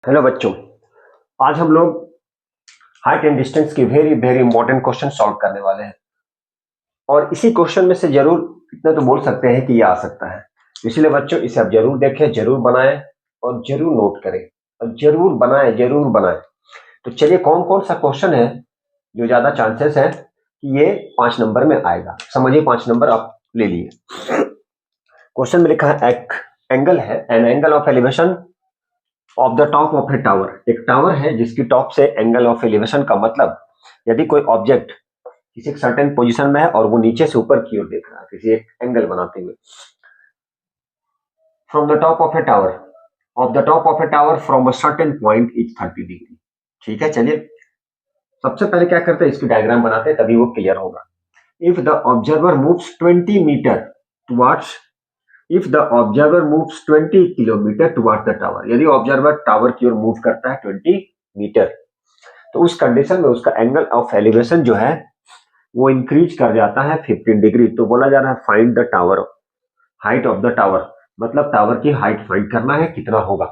Hello बच्चों, आज हम लोग हाइट एंड डिस्टेंस की very very important question solve करने वाले हैं। और इसी क्वेश्चन में से जरूर इतना तो बोल सकते हैं कि ये आ सकता है। इसलिए बच्चों इसे आप जरूर देखें, जरूर बनाएं और जरूर नोट करें और जरूर बनाएं, जरूर बनाएं। तो चलिए, कौन कौन सा क्वेश्चन है जो ज्यादा चांसेस है कि ये 5 नंबर में आएगा। समझिए, 5 नंबर आप ले लिए। क्वेश्चन में लिखा है एक एंगल है, an angle of elevation of the top of a tower. एक टावर है जिसकी टॉप से एंगल ऑफ एलिवेशन का मतलब, यदि कोई ऑब्जेक्ट किसी सर्टेन पोजीशन में है और वो नीचे से ऊपर की ओर देख रहा है किसी एक एंगल बनाते हुए, from the top of a tower, of the top of a tower from a certain point is 30 degree. ठीक है, चलिए सबसे पहले क्या करते हैं, इसकी डायग्राम बनाते हैं, तभी वो क्लियर होगा। If the observer moves 20 meter towards, if the observer moves 20 kilometer towards the tower, यदि ऑब्जर्वर टावर की ओर मूव करता है 20 मीटर, तो उस कंडीशन में उसका एंगल ऑफ एलिवेशन जो है वो इंक्रीज कर जाता है 15 डिग्री। तो बोला जा रहा है find the tower height of the tower, मतलब टावर की हाइट फाइंड करना है, कितना होगा।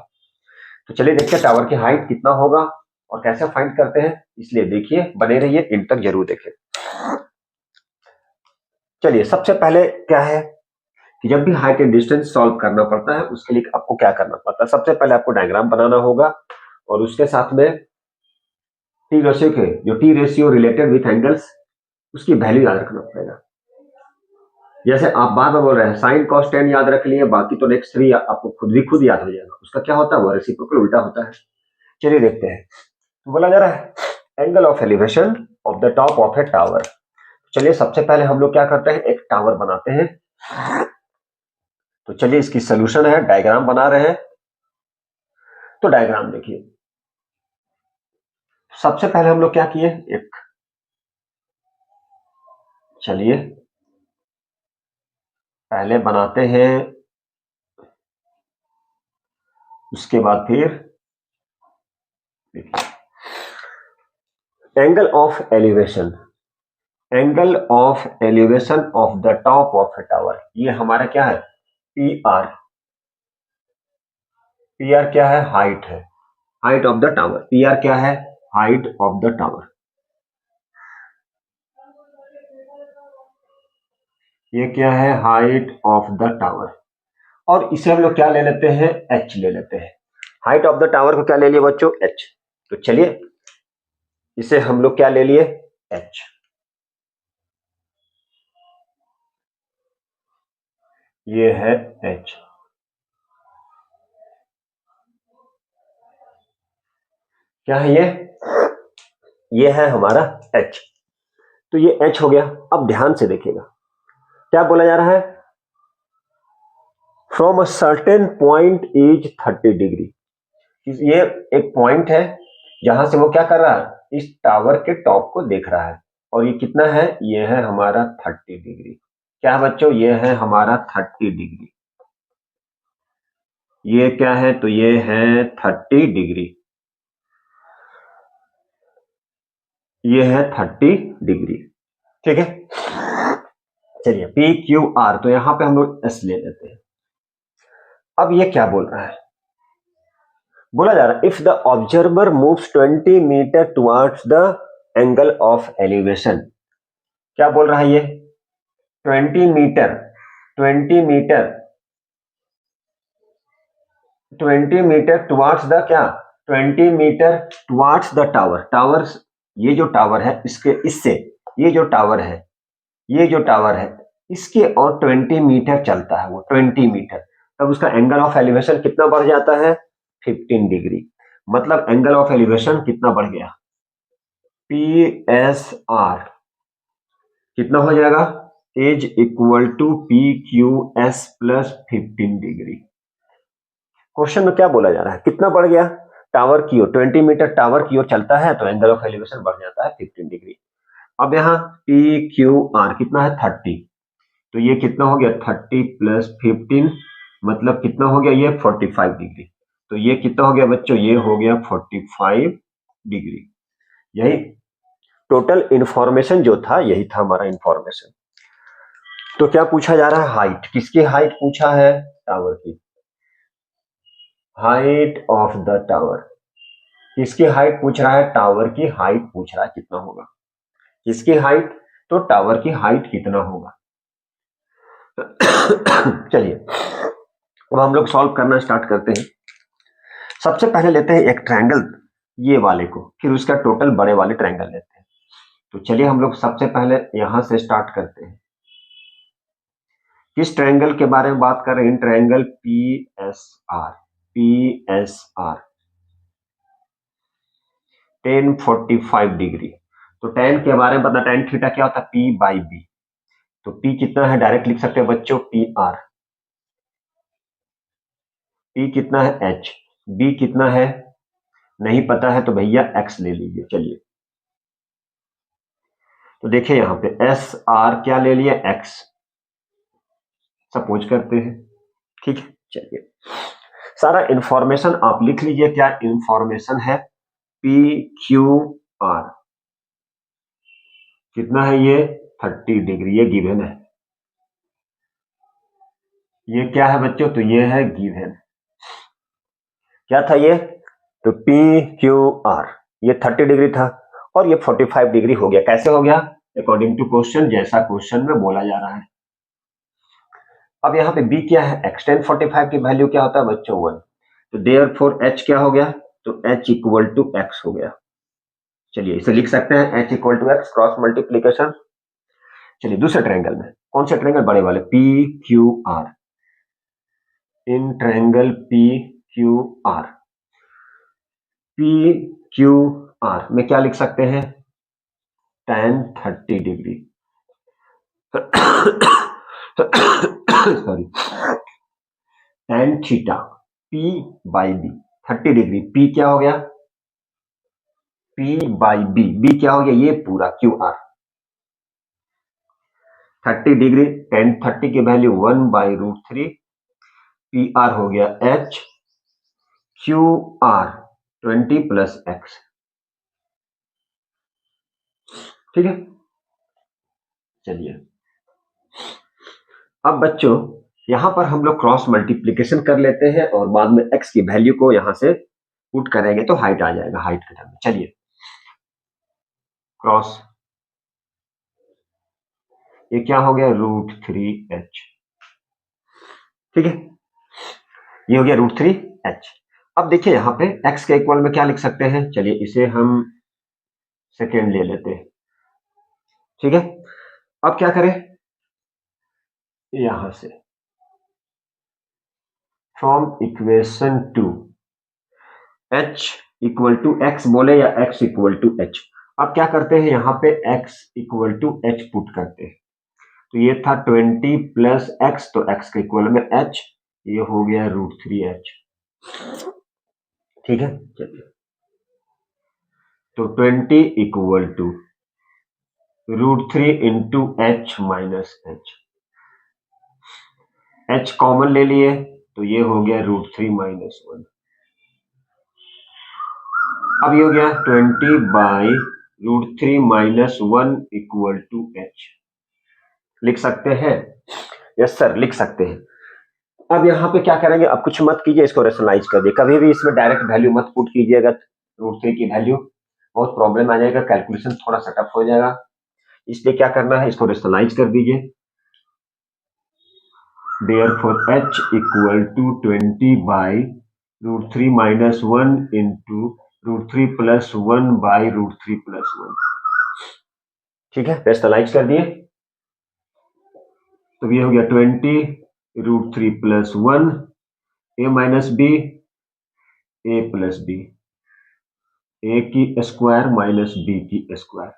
तो चलिए देखते हैं टावर की हाइट कितना होगा और कैसे फाइंड करते हैं। इसलिए देखिए, बने रहिए, इन तक जरूर देखें। चलिए, सबसे पहले क्या है कि जब भी हाइट एंड डिस्टेंस सॉल्व करना पड़ता है, उसके लिए आपको क्या करना पड़ता है। सबसे पहले आपको डायग्राम बनाना होगा और उसके साथ में टी रेशियो के, जो T ratio related with angles, उसकी वैल्यू याद रखना पड़ेगा। जैसे आप बार बार बोल रहे हैं साइन कॉस टेन याद रख लिए, बाकी तो नेक्स्ट 3 आपको खुद याद हो जाएगा। उसका क्या होता है, वो रेसिप्रोकल उल्टा होता है। चलिए देखते हैं। तो बोला जा रहा है angle of elevation of the top of a tower. चलिए सबसे पहले हम लोग क्या करते हैं, एक टावर बनाते हैं। तो चलिए इसकी सोल्यूशन है, डायग्राम बना रहे हैं। तो डायग्राम देखिए, सबसे पहले हम लोग क्या किए, एक, चलिए पहले बनाते हैं, उसके बाद फिर angle of elevation, angle of elevation of the top of a tower. ये हमारा क्या है, पी आर। पी आर क्या है, हाइट है, height of the tower. P R क्या है, हाइट ऑफ द टावर। ये क्या है, हाइट ऑफ द टावर। और इसे हम लोग क्या ले लेते हैं, एच ले लेते हैं। हाइट ऑफ द टावर को क्या ले लिए बच्चों, एच। तो चलिए इसे हम लोग क्या ले लिए, एच। ये है एच, क्या है ये है हमारा एच। तो ये एच हो गया। अब ध्यान से देखिएगा, क्या बोला जा रहा है, from a certain point is 30 degree. ये एक पॉइंट है जहां से वो क्या कर रहा है, इस टावर के टॉप को देख रहा है। और ये कितना है, ये है हमारा 30 डिग्री। क्या है बच्चों, ये है हमारा 30 डिग्री। ये क्या है, तो ये है 30 डिग्री। ये है 30 डिग्री। ठीक है, चलिए पी क्यू आर, तो यहां पे हम लोग एस ले लेते हैं। अब ये क्या बोल रहा है, बोला जा रहा है if the observer moves 20 meter towards the angle of elevation. क्या बोल रहा है ये, 20 meter, 20 meter, 20 meter towards the क्या, 20 meter towards the tower. Tower, ये जो टावर है इसके, इससे ये जो टावर है, ये जो टावर है इसके और 20 मीटर चलता है वो, 20 मीटर। तब उसका एंगल ऑफ एलिवेशन कितना बढ़ जाता है, 15 डिग्री। मतलब एंगल ऑफ एलिवेशन कितना बढ़ गया, पी एस आर कितना हो जाएगा, is equal to P Q S plus 15 degree. Question में क्या बोला जा रहा है, कितना बढ़ गया, टावर की ओर, 20 मीटर टावर की ओर चलता है तो एंगल ऑफ एलिवेशन बढ़ जाता है 15 डिग्री। अब यहाँ पी क्यू आर कितना है, 30। तो ये कितना हो गया, 30 प्लस 15, मतलब कितना हो गया, ये 45 डिग्री। तो ये कितना हो गया बच्चों, ये हो गया 45 डिग्री। यही टोटल इंफॉर्मेशन जो था, यही था हमारा इंफॉर्मेशन। तो क्या पूछा जा रहा है, हाइट, किसकी हाइट पूछा है, टावर की, हाइट ऑफ द टावर। किसकी हाइट पूछ रहा है? टावर की हाइट पूछ रहा है कितना होगा। किसकी हाइट? तो टावर की हाइट कितना होगा। चलिए अब हम लोग सॉल्व करना स्टार्ट करते हैं। सबसे पहले लेते हैं एक ट्रायंगल ये वाले को, फिर उसका टोटल बड़े वाले ट्रायंगल लेते हैं। तो चलिए हम लोग सबसे पहले यहां से स्टार्ट करते हैं। किस ट्रायंगल के बारे में बात कर रहे हैं? Triangle PSR। PSR tan 45 degree. तो tan के बारे में पता, tan थीटा क्या होता है? P by B। तो P कितना है डायरेक्ट लिख सकते हैं बच्चों, PR। P कितना है? H। B कितना है नहीं पता है तो भैया X ले लीजिए। चलिए तो देखिए यहां पे SR क्या ले लिया? X सपोज करते हैं, ठीक है। चलिए सारा इंफॉर्मेशन आप लिख लीजिए। क्या इंफॉर्मेशन है? PQR कितना है? ये 30 डिग्री, ये गिवन है। ये क्या है बच्चों? तो ये है गिवन। क्या था ये? तो PQR ये 30 डिग्री था और ये 45 डिग्री हो गया। कैसे हो गया? अकॉर्डिंग टू क्वेश्चन, जैसा क्वेश्चन में बोला जा रहा है। अब यहाँ पे B क्या है? X tan 45 की वैल्यू क्या होता है बच्चों? 1। तो देयरफॉर H क्या हो गया? तो H इक्वल टू X हो गया। चलिए इसे लिख सकते हैं H equal to X, cross multiplication. चलिए दूसरे ट्रायंगल में, कौन से ट्रायंगल? बड़े वाले PQR। In triangle PQR, PQR में क्या लिख सकते हैं? tan 30 degree sorry, tan theta P by B 30 degree. P क्या हो गया? P by B। B क्या हो गया? ये पूरा QR। 30 डिग्री tan 30 की वैल्यू 1/√3। PR हो गया H, QR 20 प्लस X। ठीक है। चलिए अब बच्चों यहां पर हम लोग क्रॉस मल्टीप्लीकेशन कर लेते हैं और बाद में X की वैल्यू को यहां से पुट करेंगे तो हाइट आ जाएगा, हाइट के टर्म में। चलिए क्रॉस, ये क्या हो गया? √3H। ठीक है, ये हो गया √3H। अब देखिए यहां पे X के इक्वल में क्या लिख सकते हैं? चलिए इसे हम सेकेंड ले लेते हैं। ठीक है, अब क्या करें? यहां से from equation 2 H equal to X बोले या X इक्वल टू H। अब क्या करते हैं? यहां पे X equal to H put करते हैं। तो ये था 20 प्लस X, तो X के इक्वल में H, ये हो गया √3H। ठीक है, चलिए तो 20 equal to √3 into H minus H। H common ले लिए तो ये हो गया √3 माइनस 1। अब ये हो गया 20 by √3 minus 1 equal to H। लिख सकते हैं? यस सर लिख सकते हैं। अब यहाँ पे क्या करेंगे? अब कुछ मत कीजिए, इसको रेशनलाइज कर दिए। कभी भी इसमें डायरेक्ट वैल्यू मत पुट कीजिएगा, √3 की वैल्यू, बहुत प्रॉब्लम आ जाएगा, कैलकुलेशन थोड़ा सा टफ हो जाएगा। इसलिए क्या करना है? इसको रेशनलाइज कर दीजिए। Therefore H equal to 20 by √3 minus 1 into √3 plus 1 by √3 plus 1। ठीक है, रेशनलाइज कर दिए तो ये हो गया 20 √3 plus 1, a minus B, a plus B, a की स्क्वायर माइनस b की स्क्वायर,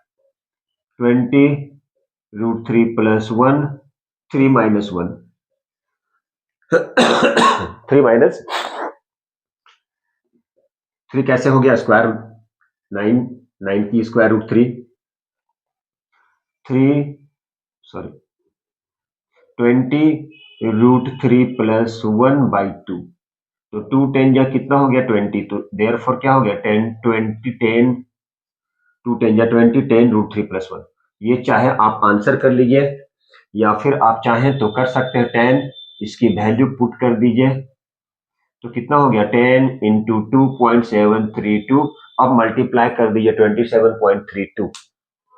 20 √3 प्लस 1, 3 माइनस 1 3 माइनस 3 कैसे हो गया? स्क्वायर 9, 9 की स्क्वायर √3, 20 √3 प्लस 1 बाई 2, तो 2 10 या कितना हो गया? 20। तो देयरफॉर क्या हो गया? 10 20 10, 2 10 या 20, 10 √3 प्लस 1। ये चाहे आप आंसर कर लीजिए या फिर आप चाहें तो कर सकते हैं 10, इसकी वैल्यू पुट कर दीजिए तो कितना हो गया? 10 इंटू 2.732 अब मल्टीप्लाई कर दीजिए 27.32,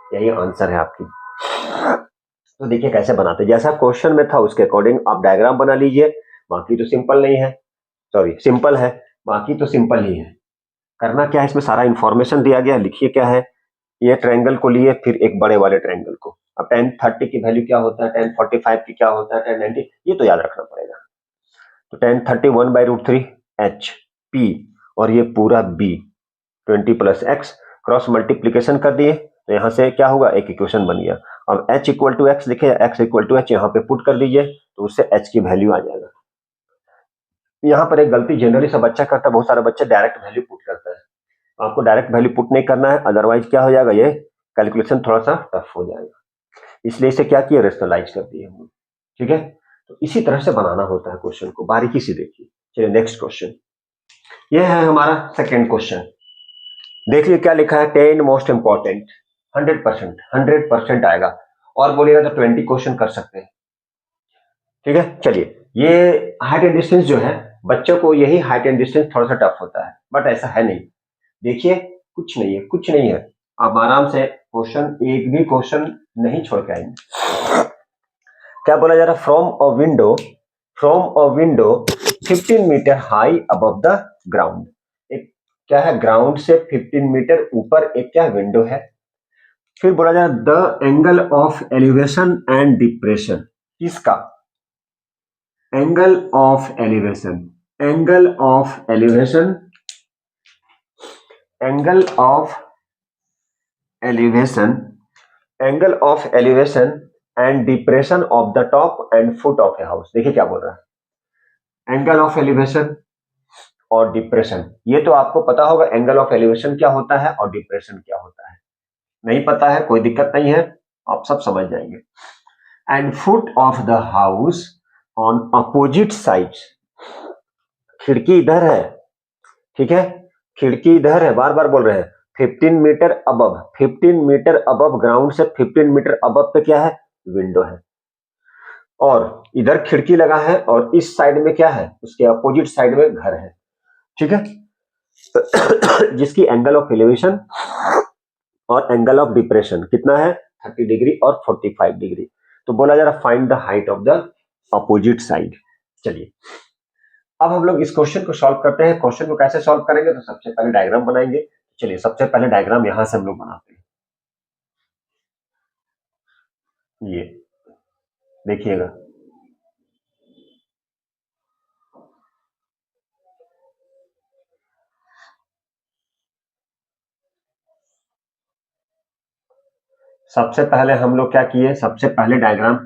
यही आंसर है आपकी। तो देखिए कैसे बनाते हैं, जैसा क्वेश्चन में था उसके अकॉर्डिंग आप डायग्राम बना लीजिए। बाकी तो सिंपल नहीं है, सॉरी सिंपल है, बाकी तो सिंपल ही है। करना क्या है, इसमें सारा इंफॉर्मेशन दिया गया है। लिखिए क्या है, ये ट्रायंगल को लिए, फिर एक बड़े वाले ट्रायंगल को। अब tan 30 की वैल्यू क्या होता है, tan 45 की क्या होता है, tan 90, ये तो याद रखना पड़ेगा। तो tan 30 1/√3 h p और ये पूरा b 20 + x, क्रॉस मल्टीप्लीकेशन कर दिए तो यहाँ से क्या होगा, एक इक्वेशन बन गया। अब h = x लिखे, x = h यहाँ पे पुट कर दीजिए तो उससे h की वैल्यू आ जाएगा। यहाँ पर एक गलती जनरली सब बच्चा करता है, बहुत सारे बच्चे डायरेक्ट वैल्यू पुट करता है। आपको डायरेक्ट वैल्यू पुट नहीं करना है, अदरवाइज क्या हो जाएगा, ये कैलकुलेशन थोड़ा सा टफ हो जाएगा। इसलिए इसे क्या किया, रेशनलाइज कर दिए हम। ठीक है, तो इसी तरह से बनाना होता है क्वेश्चन को, बारीकी से देखिए। चलिए नेक्स्ट क्वेश्चन, ये है हमारा सेकेंड क्वेश्चन। देखिए क्या लिखा है, 10 मोस्ट इंपॉर्टेंट, 100% आएगा, और बोलिएगा तो 20 क्वेश्चन कर सकते हैं। ठीक है, चलिए ये हाइट एंड डिस्टेंस जो है, बच्चों को यही हाइट एंड डिस्टेंस थोड़ा सा टफ होता है, बट ऐसा है नहीं। देखिए कुछ नहीं है, कुछ नहीं है, आप आराम से क्वेश्चन, एक भी क्वेश्चन नहीं छोड़ के आएंगे। क्या बोला जा रहा है, from a window 15 meter high above the ground. एक क्या है, ग्राउंड से 15 मीटर ऊपर एक क्या विंडो है। फिर बोला जा रहा है the angle of elevation and depression, किसका, angle of elevation, angle of elevation, angle of elevation, angle of elevation and depression of the top and foot of a house. देखिए क्या बोल रहा है, एंगल ऑफ एलिवेशन और depression, ये तो आपको पता होगा एंगल ऑफ एलिवेशन क्या होता है और डिप्रेशन क्या होता है। नहीं पता है कोई दिक्कत नहीं है, आप सब समझ जाएंगे। And foot of the house on opposite sides, खिड़की इधर है, ठीक है, खिड़की इधर है, बार बार बोल रहे हैं। 15 meter above, 15 meter above ground से 15 मीटर अबव पे क्या है, विंडो है, और इधर खिड़की लगा है, और इस साइड में क्या है, उसके अपोजिट साइड में घर है। ठीक है, जिसकी एंगल ऑफ एलिवेशन और एंगल ऑफ डिप्रेशन कितना है, 30 डिग्री और 45 डिग्री। तो बोला जा रहा find the height of the opposite side. चलिए अब हम लोग इस क्वेश्चन को सॉल्व करते हैं। क्वेश्चन को कैसे सॉल्व करेंगे, तो सबसे पहले डायग्राम बनाएंगे। चलिए सबसे पहले डायग्राम यहां से हम लोग बनाते हैं, ये देखिएगा। सबसे पहले हम लोग क्या किए, सबसे पहले डायग्राम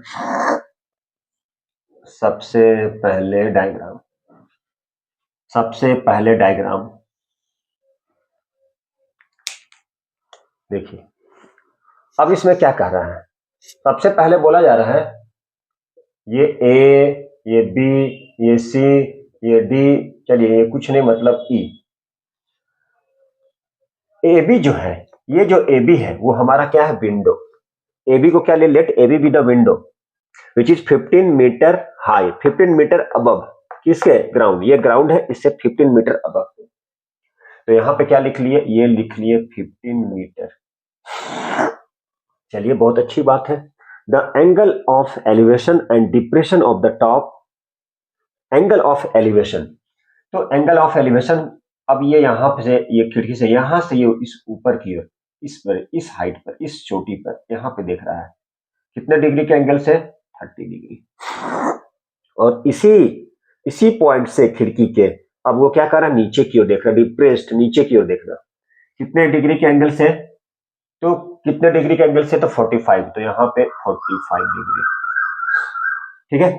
देखिए। अब इसमें क्या कह रहा है, सबसे पहले बोला जा रहा है ये ए, ये बी, ये सी, ये डी, चलिए ये कुछ नहीं मतलब ई। ए बी जो है, ये जो ए बी है वो हमारा क्या है, विंडो। ए बी को क्या ले, let A B be the window which is 15 meter high, 15 meter above किसके, ग्राउंड, ये ग्राउंड है, इससे 15 मीटर अबव। तो यहां पे क्या लिख लिए, ये लिख लिए 15 मीटर। चलिए बहुत अच्छी बात है। The angle of elevation and depression of the top, angle of elevation, तो एंगल ऑफ एलिवेशन, अब ये यहां से, ये खिड़की से यहां से ये इस ऊपर की ओर, इस पर, इस हाइट पर, इस चोटी पर यहां पे देख रहा है कितने डिग्री के एंगल से, 30 डिग्री। और इसी पॉइंट से खिड़की के, अब वो क्या कर रहा है, नीचे की ओर देख रहा है, डिप्रेस्ड, नीचे की ओर देख रहा, कितने डिग्री के एंगल से, तो कितने डिग्री के एंगल से, तो 45, तो यहाँ पे 45 डिग्री। ठीक है,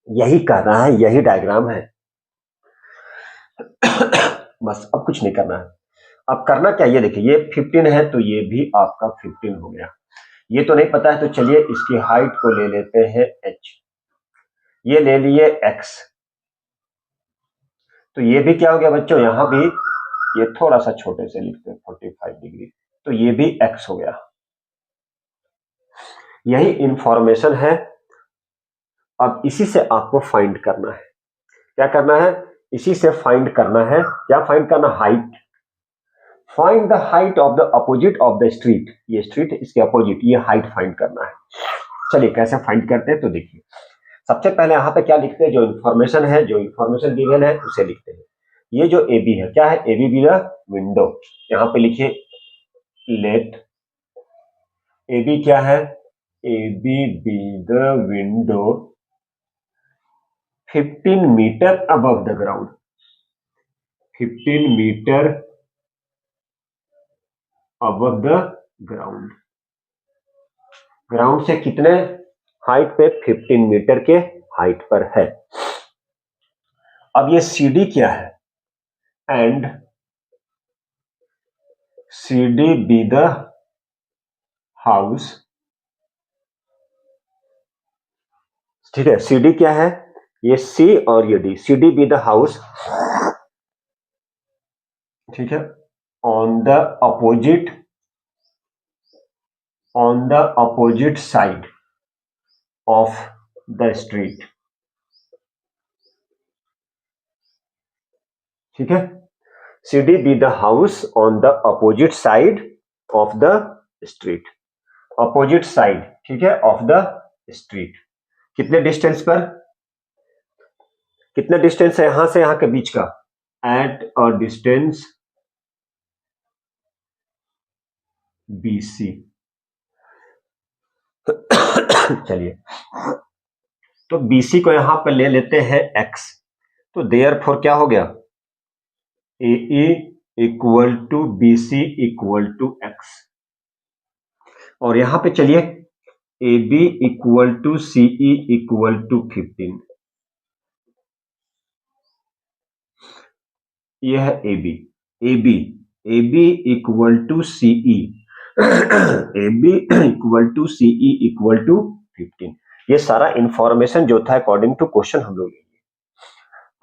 यही कर रहा है, यही डायग्राम है। बस अब कुछ नहीं करना है। अब करना क्या, ये देखिए, ये 15 है तो ये भी आपका 15 हो गया। ये तो नहीं पता है, तो चलिए इसकी हाइट को ले लेते हैं h, ये ले लिए x, तो ये भी क्या हो गया बच्चों, यहां भी ये थोड़ा सा छोटे से लिखते हैं 45 डिग्री, तो ये भी x हो गया। यही इंफॉर्मेशन है। अब इसी से आपको फाइंड करना है, क्या करना है, इसी से फाइंड करना है, क्या फाइंड करना, height, find the height of the opposite of the street, ये स्ट्रीट इसके अपोजिट, ये हाइट फाइंड करना है। चलिए कैसे फाइंड करते हैं, तो देखिए सबसे पहले यहाँ पे क्या लिखते हैं, जो इन्फॉर्मेशन है, जो इन्फॉर्मेशन गिवन है उसे लिखते हैं। ये जो ए बी है, क्या है, A B be the window, यहाँ पे लिखिए लेट ए बी क्या है, A B be the window 15 meter above the ground, 15 meter above the ground, ground से कितने हाइट पे, 15 मीटर के हाइट पर है। अब ये सी डी क्या है, and C D be the house, ठीक है, सी डी क्या है, ये सी और ये D, C D be the house, ठीक है, on the opposite, on the opposite side of the street, ठीक है, C D be the house on the opposite side of the street, opposite side, ठीक है, of the street, कितने distance पर, कितने distance है यहां से यहां के बीच का, एट अ डिस्टेंस BC। चलिए तो BC को यहां पर ले लेते हैं x, तो देयरफॉर क्या हो गया, AE equal to BC equal to x, और यहां पे चलिए AB equal to CE equal to 15, यह है AB, AB AB equal to CE, AB equal to CE equal to 15, ये सारा इंफॉर्मेशन जो था अकॉर्डिंग टू क्वेश्चन हम लोग,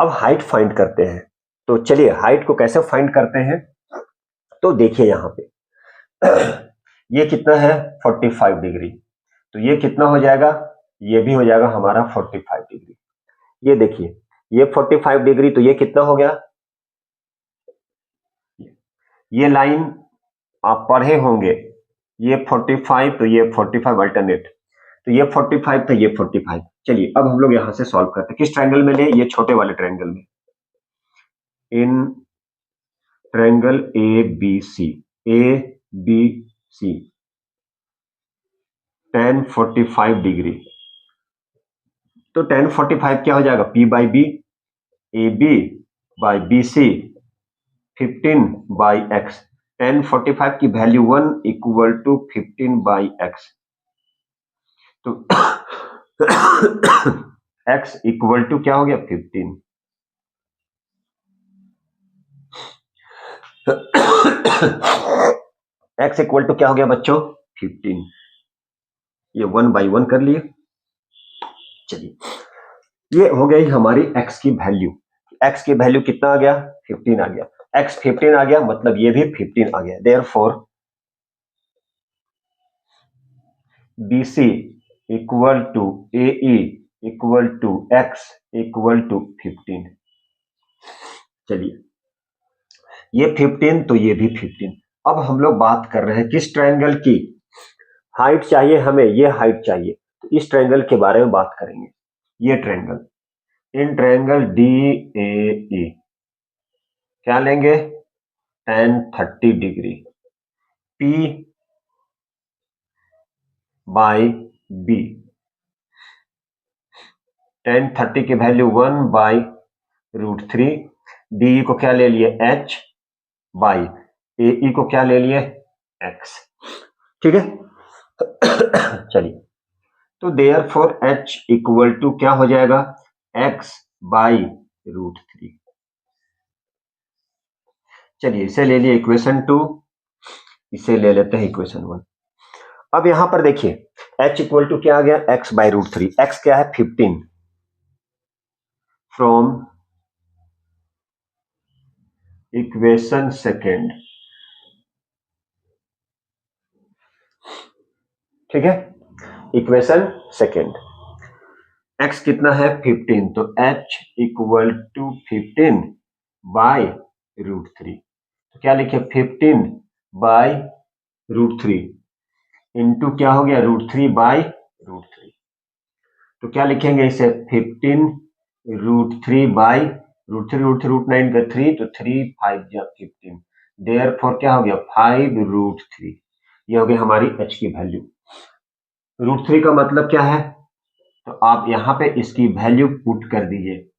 अब हाइट फाइंड करते हैं। तो चलिए हाइट को कैसे फाइंड करते हैं, तो देखिए यहां पे ये कितना है 45 डिग्री, तो ये कितना हो जाएगा, ये भी हो जाएगा हमारा 45 डिग्री, ये देखिए ये 45 डिग्री, तो ये कितना हो गया, ये लाइन आप पढ़े होंगे, ये 45 तो ये 45 अल्टरनेट, तो ये 45 तो ये 45। चलिए अब हम लोग यहां से सॉल्व करते हैं, किस ट्रायंगल में ले, ये छोटे वाले ट्रायंगल में, in triangle A B C tan 45 degree, तो tan 45 क्या हो जाएगा, P by B, A B by B C 15 by X, tan 45 की value 1 equal to 15 by X, तो x इक्वल टू क्या हो गया 15, x इक्वल टू क्या हो गया बच्चों 15, ये 1 बाई 1 कर लिए। चलिए ये हो गई हमारी x की वैल्यू, x की वैल्यू कितना आ गया 15 आ गया, x 15 आ गया मतलब ये भी 15 आ गया, therefore BC equal to AE equal to x equal to 15। चलिए ये 15 तो ये भी 15। अब हम लोग बात कर रहे हैं किस ट्रायंगल की हाइट चाहिए हमें, ये हाइट चाहिए, तो इस ट्रायंगल के बारे में बात करेंगे, ये ट्रायंगल, इन ट्रायंगल DAE क्या लेंगे tan 30 degree, P by B, tan 30 की वैल्यू 1 बाई √3, DE को क्या ले लिए H बाई AE को क्या ले लिए X, ठीक है। चलिए तो देयरफॉर H इक्वल टू क्या हो जाएगा X बाई √3, चलिए इसे ले लिए इक्वेशन 2, इसे ले लेते हैं इक्वेशन 1। अब यहां पर देखिए H इक्वल टू क्या आ गया X बाई √3, X क्या है 15, फ्रॉम इक्वेशन सेकेंड, ठीक है, इक्वेशन सेकेंड, x कितना है 15, तो h इक्वल टू 15 बाई √3, तो क्या लिखे 15/√3 इंटू क्या हो गया √3/√3। तो क्या लिखेंगे इसे 15√3/√3 का 3 तो 3 5 या 15 देयरफॉर क्या हो गया 5√3। ये हो गई हमारी h की वैल्यू। √3 का मतलब क्या है तो आप यहां पे इसकी वैल्यू पुट कर दीजिए।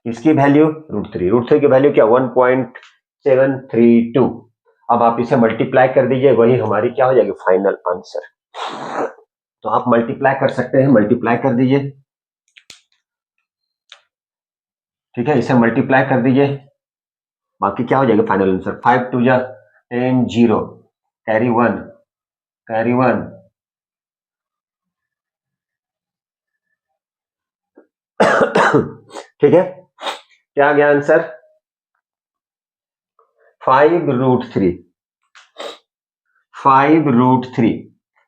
इसकी वैल्यू √3 की वैल्यू क्या 1.732। अब आप इसे मल्टीप्लाई कर दीजिए वही हमारी क्या हो जाएगी फाइनल आंसर। तो आप मल्टीप्लाई कर सकते हैं मल्टीप्लाई कर दीजिए। ठीक है इसे मल्टीप्लाई कर दीजिए बाकी क्या हो जाएगा फाइनल आंसर 5 2 जा 10 0 कैरी 1 ठीक है क्या आ गया आंसर 5√3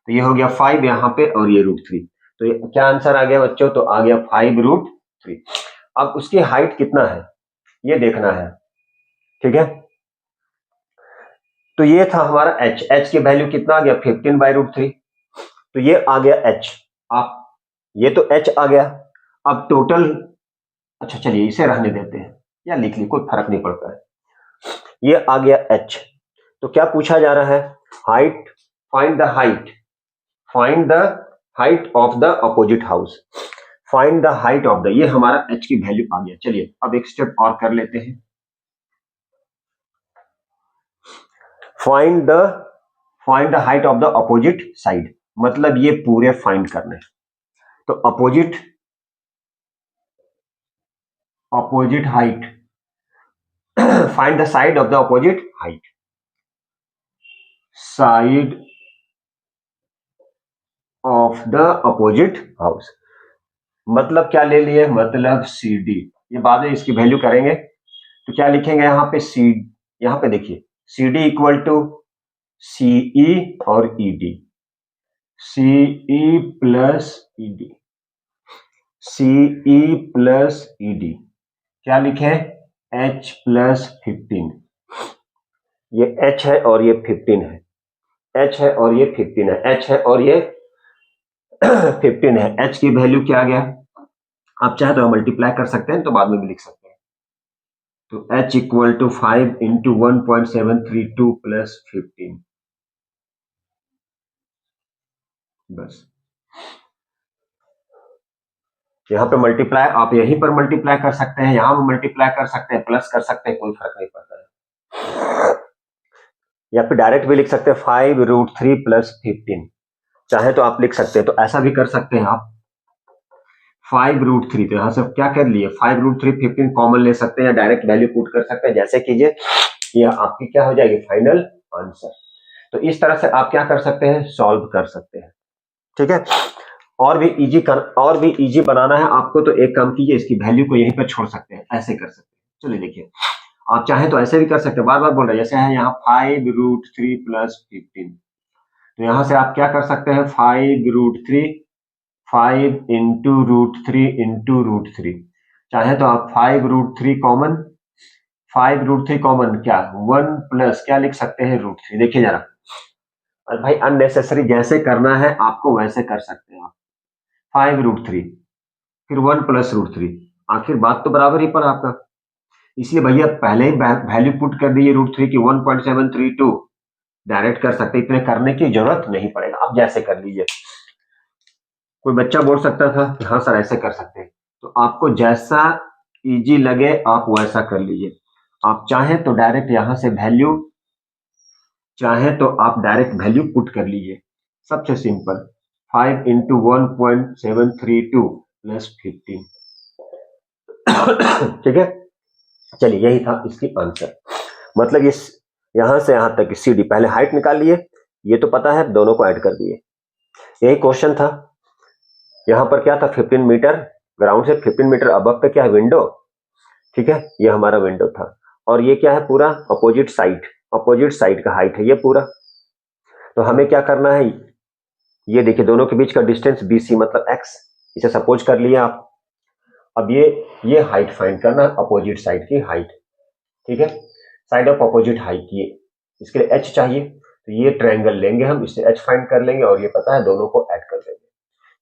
तो ये हो गया 5 यहां पे और ये √3 तो ये क्या आंसर आ गया बच्चों तो आ गया 5√3। अब उसकी हाइट कितना है ये देखना है। ठीक है तो ये था हमारा h की वैल्यू कितना आ गया 15/√3 तो ये आ गया h। आप ये तो h आ गया। अब टोटल अच्छा चलिए इसे रहने देते हैं या लिख ली कोई फर्क नहीं पड़ता है। ये आ गया h तो क्या पूछा जा रहा है height find the height of the opposite house. Find the height of the ये हमारा h की वैल्यू आ गया। चलिए अब एक स्टेप और कर लेते हैं। Find the height of the opposite side मतलब ये पूरे फाइंड करने तो opposite height find the side of the opposite height side of the opposite house मतलब क्या ले लिए मतलब सी डी। ये बाद में इसकी वैल्यू करेंगे तो क्या लिखेंगे यहाँ पे सी यहाँ पे देखिए C D equal to CE और ED CE plus ED CE plus ED क्या लिखे h प्लस 15 ये h है और ये 15 है h है और ये 15 है h है और ये 15 है। h की वैल्यू क्या आ गया आप चाहे तो मल्टीप्लाई कर सकते हैं तो बाद में भी लिख सकते हैं। तो h equal to 5 into 1.732 plus 15 बस यहाँ पे मल्टीप्लाई आप यहीं पर मल्टीप्लाई कर सकते हैं यहां भी मल्टीप्लाई कर सकते हैं प्लस कर सकते हैं कोई फर्क नहीं पड़ता है। या फिर डायरेक्ट भी लिख सकते हैं 5√3 प्लस 15 चाहे तो आप लिख सकते हैं तो ऐसा भी कर सकते हैं आप 5√3 तो यहाँ से क्या कर लिए 5√3 15 कॉमन ले सकते हैं या डायरेक्ट वैल्यू पुट कर सकते हैं जैसे कीजिए ये आपकी क्या हो जाएगी फाइनल आंसर। तो इस तरह से आप क्या कर सकते हैं सॉल्व कर सकते हैं। ठीक है और भी इजी बनाना है आपको तो एक काम कीजिए इसकी वैल्यू को यहीं पर छोड़ सकते हैं ऐसे कर सकते हैं। चलिए देखिए आप चाहें तो ऐसे भी कर सकते हैं बार बार बोल रहे हैं जैसे है यहाँ 5√3 प्लस 15 तो यहाँ से आप क्या कर सकते हैं 5√3 5 इंटू √3 चाहे तो आप 5√3 कॉमन 5√3 कॉमन क्या 1 प्लस क्या लिख सकते हैं √3 देखिए जरा और भाई अननेसेसरी जैसे करना है आपको वैसे कर सकते हैं आप 5√3 फिर 1 प्लस √3 आखिर बात तो बराबर ही पर आपका इसलिए भैया पहले ही वैल्यू पुट कर दीजिए √3 की 1.732 डायरेक्ट कर सकते इतने करने की जरूरत नहीं पड़ेगा आप जैसे कर लीजिए। कोई बच्चा बोल सकता था कि हाँ सर ऐसे कर सकते हैं तो आपको जैसा इजी लगे आप वैसा कर लीजिए। आप चाहें तो डायरेक्ट यहां से वैल्यू चाहें तो आप डायरेक्ट वैल्यू पुट कर लीजिए सबसे सिंपल 5 इंटू 1.732 प्लस 15 ठीक है चलिए यही था इसकी आंसर मतलब इस यहां से यहां तक सी डी पहले हाइट निकाल लिए ये तो पता है दोनों को ऐड कर दिए यही क्वेश्चन था। यहां पर क्या था 15 मीटर ग्राउंड से 15 मीटर अबव पे क्या है विंडो। ठीक है ये हमारा विंडो था और ये क्या है पूरा अपोजिट साइड का हाइट है ये पूरा। तो हमें क्या करना है ये देखिए दोनों के बीच का डिस्टेंस BC मतलब x इसे सपोज कर लिया आप। अब ये हाइट फाइंड करना अपोजिट साइड की हाइट। ठीक है साइड ऑफ अपोजिट हाइट, ये इसके लिए h चाहिए, तो ये ट्रायंगल लेंगे हम, इससे h फाइंड कर लेंगे और ये पता है दोनों को ऐड कर देंगे।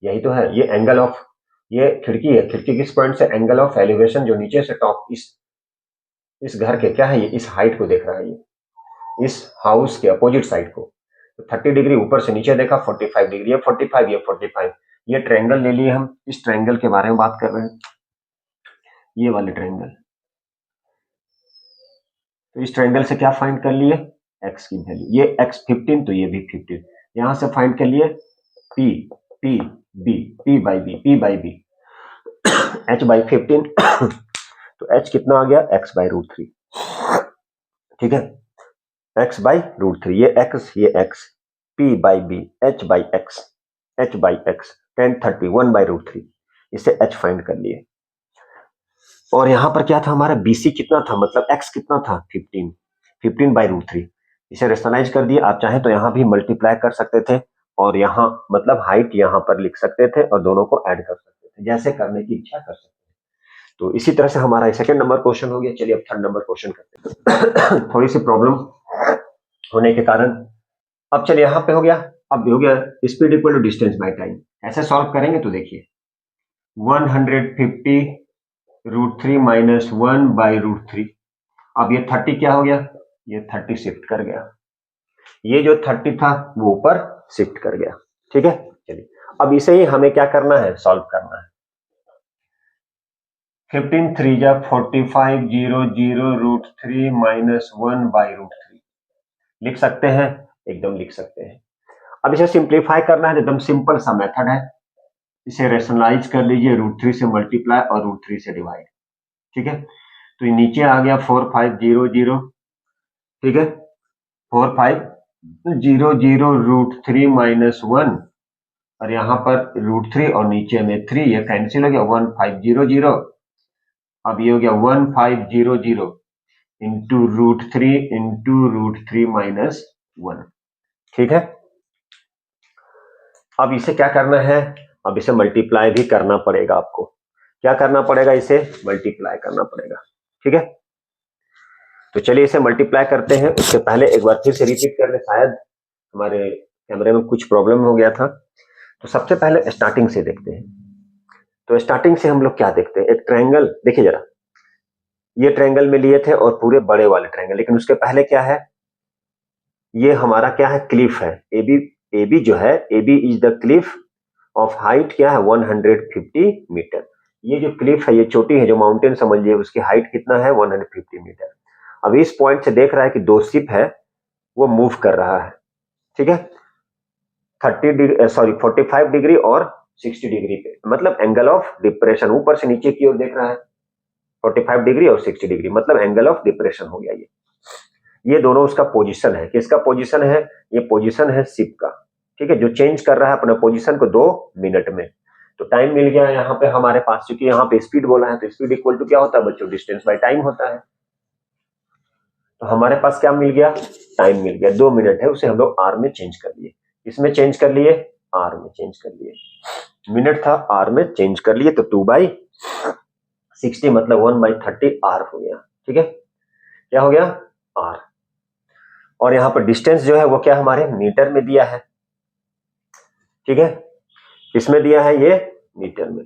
यही तो है, ये एंगल ऑफ, ये खिड़की है, खिड़की किस पॉइंट से, एंगल ऑफ एलिवेशन जो नीचे से टॉप इस घर के क्या है, ये इस हाइट को देख रहा है, ये इस हाउस के अपोजिट साइड को, तो 30 डिग्री ऊपर से नीचे देखा 45 डिग्री, ये 45, ये 45, ये ट्रायंगल ले लिए हम। इस ट्रायंगल के बारे में बात कर रहे हैं, ये वाले ट्रायंगल। तो इस ट्रायंगल से क्या फाइंड कर लिए, x की वैल्यू, ये x 15 तो ये भी 15, यहां से फाइंड कर लिए p p b p by b h by 15 तो h कितना आ गया, x by √3, ठीक है, x by √3, ये x p by b h by x tan 30 1 by √3, इसे h फाइंड कर लिए। और यहां पर क्या था हमारा, BC कितना था, मतलब x कितना था 15 by √3, इसे रेशनलाइज कर दिए। आप चाहें तो यहां भी मल्टीप्लाई कर सकते थे और यहां मतलब हाइट यहां पर लिख सकते थे और दोनों को ऐड कर सकते थे, जैसे करने की इच्छा कर सकते थे। तो इसी तरह से हमारा सेकंड नंबर क्वेश्चन हो गया। चलिए अब थर्ड नंबर क्वेश्चन करते हैं थोड़ी सी प्रॉब्लम होने के कारण। अब चलिए यहाँ पे हो गया, अब हो गया speed equal to distance by time. ऐसे सॉल्व करेंगे तो देखिए 150 √3 माइनस 1 बाई √3, अब ये 30 क्या हो गया, ये 30 शिफ्ट कर गया, ये जो 30 था वो ऊपर शिफ्ट कर गया, ठीक है। चलिए अब इसे ही हमें क्या करना है, सॉल्व करना है। 15 3 जा 45 0 0 √3 माइनस 1 बाई √3 लिख सकते हैं, एकदम लिख सकते हैं। अब इसे सिंप्लीफाई करना है, एकदम सिंपल सा मेथड है, इसे रेशनलाइज कर लीजिए, √3 से मल्टीप्लाई और √3 से डिवाइड, ठीक है। तो ये नीचे आ गया 4500, ठीक है, 4500 √3 माइनस 1 और यहाँ पर √3 और नीचे में 3, ये कैंसिल हो गया 1500, अब ये हो गया 1500 इंटू √3 माइनस 1, ठीक है। अब इसे क्या करना है, अब इसे मल्टीप्लाई भी करना पड़ेगा आपको, क्या करना पड़ेगा, इसे मल्टीप्लाई करना पड़ेगा, ठीक है। तो चलिए इसे मल्टीप्लाई करते हैं। उससे पहले एक बार फिर से रिपीट कर ले, शायद हमारे कैमरे में कुछ प्रॉब्लम हो गया था। तो सबसे पहले स्टार्टिंग से देखते हैं। तो स्टार्टिंग से हम लोग क्या देखते हैं, एक ट्रायंगल देखिए जरा, ये ट्रायंगल में लिए थे और पूरे बड़े वाले ट्रायंगल, लेकिन उसके पहले क्या है, ये हमारा क्या है, क्लिफ है, AB जो है, AB is the Cliff of height क्या है 150 मीटर। ये जो क्लिफ है, ये चोटी है, जो माउंटेन समझिए, उसकी हाइट कितना है 150 मीटर। अब इस पॉइंट से देख रहा है कि दो शिप है वो मूव कर रहा है, ठीक है, 45 डिग्री और 60 डिग्री पे, मतलब एंगल ऑफ डिप्रेशन, ऊपर से नीचे की ओर देख रहा है 45 डिग्री और 60 डिग्री, मतलब एंगल ऑफ डिप्रेशन हो गया। ये दोनों उसका पोजीशन है, किसका पोजीशन है, ये पोजीशन है शिप का, ठीक है, जो चेंज कर रहा है अपना पोजीशन को 2 मिनट में। तो टाइम मिल गया यहाँ पे हमारे पास, क्योंकि यहाँ पे स्पीड बोला है, तो स्पीड इक्वल टू क्या होता है बच्चों, डिस्टेंस बाय टाइम होता है। तो हमारे पास क्या मिल गया, टाइम मिल गया, 2 मिनट है, उसे हम लोग आर में चेंज कर लिए, इसमें चेंज कर लिए, आर में चेंज कर लिए, मिनट था आर में चेंज कर लिए, तो 2/60 मतलब 1/30 आर हो गया, ठीक है, क्या हो गया, आर। और यहाँ पर डिस्टेंस जो है वो क्या हमारे मीटर में दिया है, ठीक है, इसमें दिया है ये मीटर में।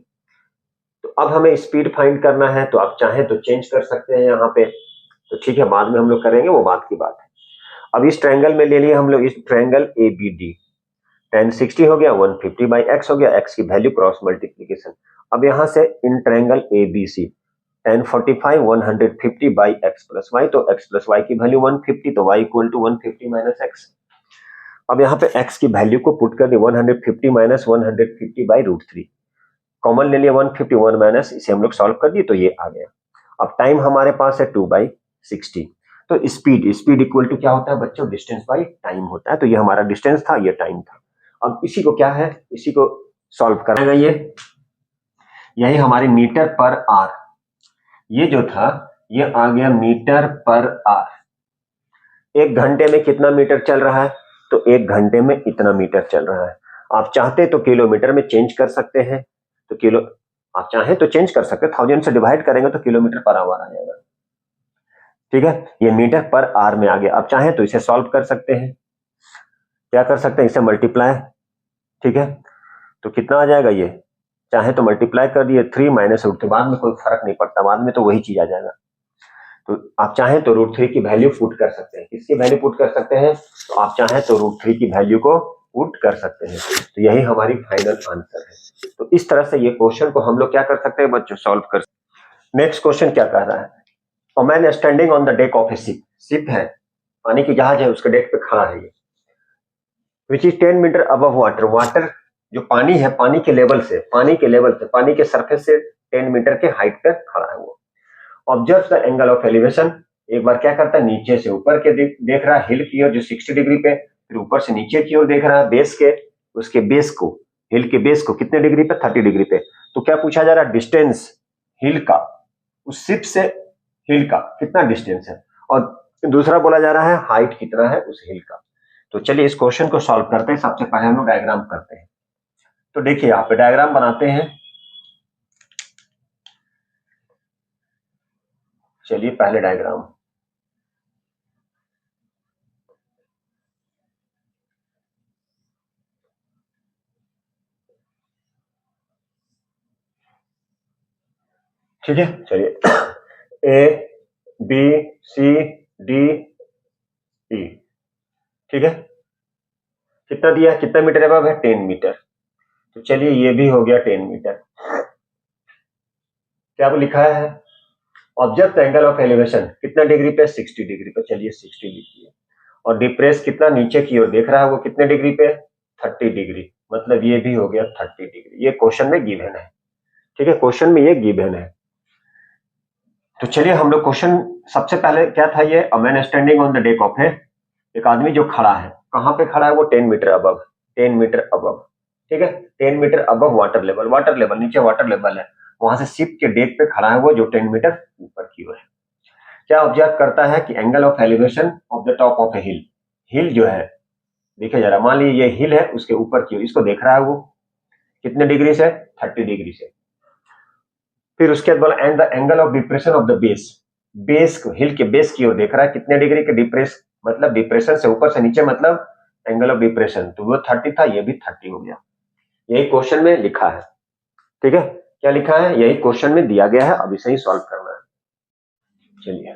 तो अब हमें स्पीड फाइंड करना है, तो आप चाहें तो चेंज कर सकते हैं यहाँ पे, तो ठीक है, बाद में हम लोग करेंगे, वो बात की बात है। अब इस ट्रायंगल में ले लिए हम लोग, इस ट्रायंगल ABD, tan 60 हो गया, 150 बाई x हो गया, x की वैल्यू क्रॉस मल्टीप्लीकेशन। अब यहाँ से in triangle ABC tan 45 150 by x plus y, तो x प्लस वाई की वैल्यू 150, तो y equal to 150 minus x। अब यहाँ पे x की वैल्यू को पुट कर दी, 150 माइनस 150 बाई √3, कॉमन ले लिया 151 माइनस, इसे हम लोग सॉल्व कर दिए, तो ये आ गया। अब टाइम हमारे पास है 2/60, तो स्पीड इक्वल टू क्या होता है बच्चों, डिस्टेंस बाई टाइम होता है। तो ये हमारा डिस्टेंस था, ये टाइम था। अब इसी को क्या है, इसी को सॉल्व करेगा, ये यही हमारे मीटर पर आर, ये जो था ये आ गया मीटर पर आर। एक घंटे में कितना मीटर चल रहा है, तो एक घंटे में इतना मीटर चल रहा है। आप चाहते तो किलोमीटर में चेंज कर सकते हैं, तो किलो, आप चाहें तो चेंज कर सकते हैं, 1000 से डिवाइड करेंगे तो किलोमीटर पर आवर आ जाएगा, ठीक है, ये मीटर पर आवर में आ गया। अब चाहे तो इसे सॉल्व कर सकते हैं, क्या कर सकते हैं, इसे मल्टीप्लाई, ठीक है, तो कितना आ जाएगा ये, चाहे तो मल्टीप्लाई कर दिए 3 माइनस रूट 3, बाद में कोई फर्क नहीं पड़ता, बाद में तो वही चीज आ जाएगा। तो आप चाहें तो √3 की वैल्यू पुट कर सकते हैं, किसकी वैल्यू पुट कर सकते हैं, तो आप चाहें तो √3 की वैल्यू को पुट कर सकते हैं। तो यही हमारी फाइनल आंसर है। तो इस तरह से ये क्वेश्चन को हम लोग क्या कर सकते हैं बच्चों, सॉल्व कर सकते हैं। नेक्स्ट क्वेश्चन क्या कह रहा है, a man standing on the deck of A ship, ship है, पानी की जहाज है, उसके डेक पे खड़ा है ये, which is 10 metre above water, water जो पानी है, पानी के लेवल से, पानी के सरफेस से 10 मीटर के हाइट पे खड़ा है वो। Observe the angle of elevation, एक बार क्या करता है, नीचे से ऊपर के देख रहा है हिल की ओर जो 60 डिग्री पे, फिर ऊपर से नीचे की ओर देख रहा है बेस के, उसके बेस को, हिल के बेस को कितने डिग्री पे, 30 डिग्री पे। तो क्या पूछा जा रहा है, डिस्टेंस हिल का, उस शिप से हिल का कितना डिस्टेंस है, और दूसरा बोला जा रहा है हाइट कितना है उस हिल का। तो चलिए इस क्वेश्चन को सॉल्व करते हैं। सबसे पहले हम लोग डायग्राम करते हैं। तो देखिए यहाँ पे डायग्राम बनाते हैं। चलिए पहले डायग्राम, ठीक है, चलिए ए बी सी डी ई, ठीक है, कितना दिया, कितना मीटर अबव है, 10 मीटर। तो चलिए ये भी हो गया 10 मीटर। क्या लिखा है, observe the angle of elevation, कितना डिग्री पे, 60 डिग्री पे, चलिए 60 लिखिए। और डिप्रेस कितना नीचे की ओर देख रहा है वो कितने डिग्री पे, 30 डिग्री, मतलब ये भी हो गया 30 डिग्री। ये क्वेश्चन में गिवन है, ठीक है, क्वेश्चन में ये गिवन है। तो चलिए हम लोग क्वेश्चन, सबसे पहले क्या था ये, a man standing on the deck of है, एक आदमी जो खड़ा है, कहां पे खड़ा है वो, 10 मीटर अबव, 10 मीटर अबव, ठीक है, 10 metre above water level, water level नीचे वाटर लेवल है, वहां से शिप के डेक पे खड़ा है वो जो 10 मीटर ऊपर की ओर है। क्या ऑब्जर्व करता है कि angle of elevation of the top of a hill, hill जो है, देखिए जरा, मान लीजिए ये हिल है, उसके ऊपर की ओर इसको देख रहा है वो कितने डिग्री से, 30 डिग्री से। फिर उसके बाद बोला and the angle of depression of the base, base को, हिल के बेस की ओर देख रहा है कितने डिग्री के, डिप्रेस मतलब डिप्रेशन से ऊपर से नीचे, मतलब एंगल ऑफ डिप्रेशन, तो वो 30 था, ये भी 30 हो गया। यही क्वेश्चन में लिखा है, ठीक है, क्या लिखा है, यही क्वेश्चन में दिया गया है, अब इसे ही सॉल्व करना है। चलिए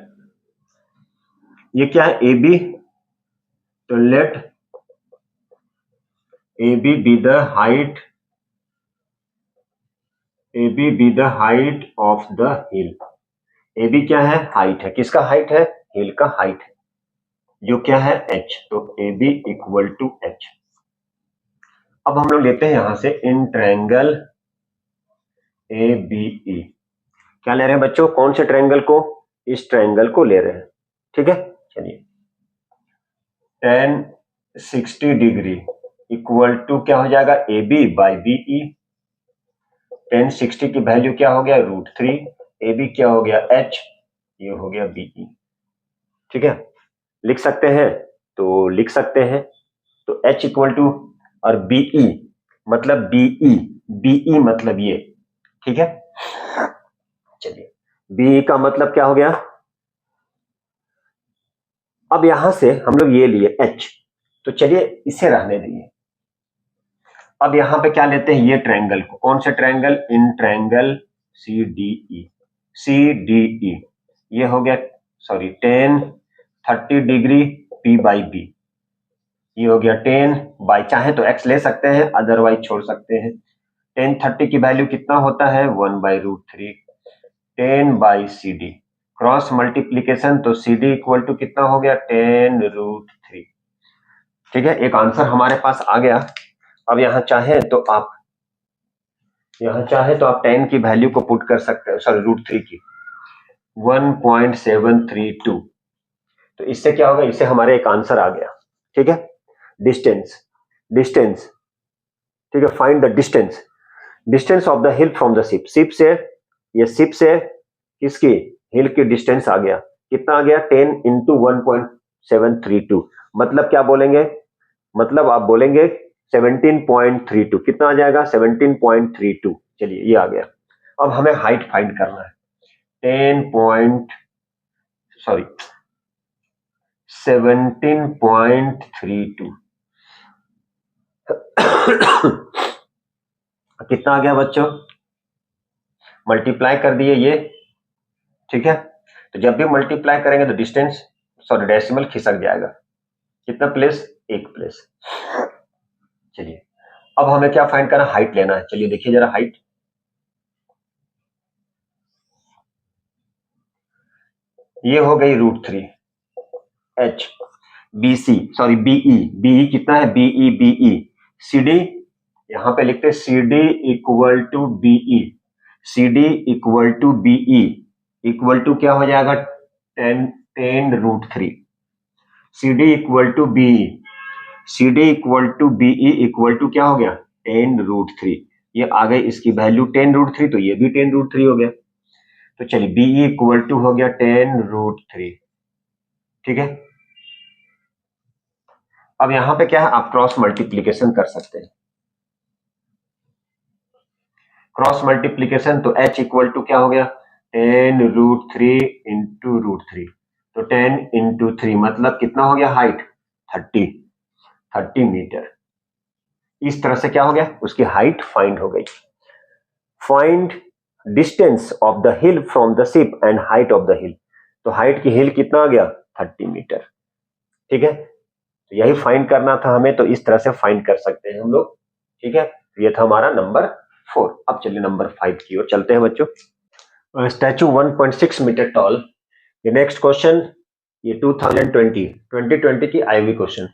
ये क्या है, ए बी, तो let A B be the height, A B be the height of the hill, A B क्या है, हाइट है, किसका हाइट है, हिल का हाइट है, जो क्या है h, तो A B equal to H. अब हम लोग लेते हैं यहां से in triangle A B E, क्या ले रहे हैं बच्चों, कौन से ट्रायंगल को, इस ट्रायंगल को ले रहे हैं, ठीक है। चलिए tan 60 डिग्री इक्वल टू क्या हो जाएगा, A B by B E, tan 60 की वैल्यू क्या हो गया, √3, ए बी क्या हो गया h, ये हो गया बी ई, ठीक है, लिख सकते हैं, तो लिख सकते हैं, तो h इक्वल टू, और बीई मतलब बीई, बीई मतलब ये, ठीक है। चलिए बीई का मतलब क्या हो गया, अब यहां से हम लोग ये लिए h, तो चलिए इसे रहने दीजिए। अब यहां पे क्या लेते हैं, ये ट्रायंगल को, कौन से triangle, in triangle C D E, C D E, ये हो गया, sorry tan 30 degree P by B, ये हो गया 10 बाई, चाहे तो x ले सकते हैं, अदरवाइज छोड़ सकते हैं। tan 30 की वैल्यू कितना होता है, 1/√3, 10 by C D, cross multiplication, तो सी डी इक्वल टू कितना हो गया, 10√3, ठीक है, एक आंसर हमारे पास आ गया। अब यहाँ चाहे तो आप 10 की वैल्यू को पुट कर सकते हैं, सॉरी √3 की 1.732, तो इससे क्या होगा, इससे हमारे एक आंसर आ गया, ठीक है। डिस्टेंस, डिस्टेंस, ठीक है, find the distance, distance of the hill from the ship, ship से, ये शिप से किसकी, हिल की डिस्टेंस आ गया, कितना आ गया, 10 इंटू 1.732, मतलब क्या बोलेंगे, मतलब आप बोलेंगे 17.32, कितना आ जाएगा, 17.32, चलिए ये आ गया। अब हमें हाइट फाइंड करना है, 10. सॉरी 17.32 कितना आ गया बच्चों, मल्टीप्लाई कर दिए ये, ठीक है। तो जब भी मल्टीप्लाई करेंगे तो डिस्टेंस सॉरी डेसिमल खिसक जाएगा, कितना प्लेस, एक प्लेस। चलिए अब हमें क्या फाइंड करना, हाइट लेना है। चलिए देखिए जरा हाइट, ये हो गई √3 H B C sorry B E, B E कितना है, बीई बीई सी डी, यहां पे लिखते हैं C D equal to B E, C D equal to B E equal to क्या हो जाएगा 10√3, C D equal to B E, C D equal to B E equal to क्या हो गया 10√3, ये आ गई इसकी वैल्यू 10√3, तो ये भी 10√3 हो गया। तो चलिए बीई इक्वल टू हो गया 10√3, ठीक है। अब यहां पे क्या है, आप क्रॉस मल्टीप्लीकेशन कर सकते हैं, क्रॉस मल्टीप्लीकेशन, तो h इक्वल टू क्या हो गया 10√3 इंटू √3, तो 10 इंटू 3 मतलब कितना हो गया हाइट 30 मीटर। इस तरह से क्या हो गया, उसकी हाइट फाइंड हो गई। Find distance of the hill from the ship and height of the हिल, तो हाइट की हिल कितना आ गया 30 मीटर, ठीक है। तो यही फाइंड करना था हमें, तो इस तरह से फाइंड कर सकते हैं हम लोग, ठीक है। तो ये था हमारा नंबर 4। अब चलिए नंबर 5 की ओर चलते हैं बच्चों। स्टैचू 1.6 मीटर टॉल, ये नेक्स्ट क्वेश्चन, ये 2020 की आईवी question.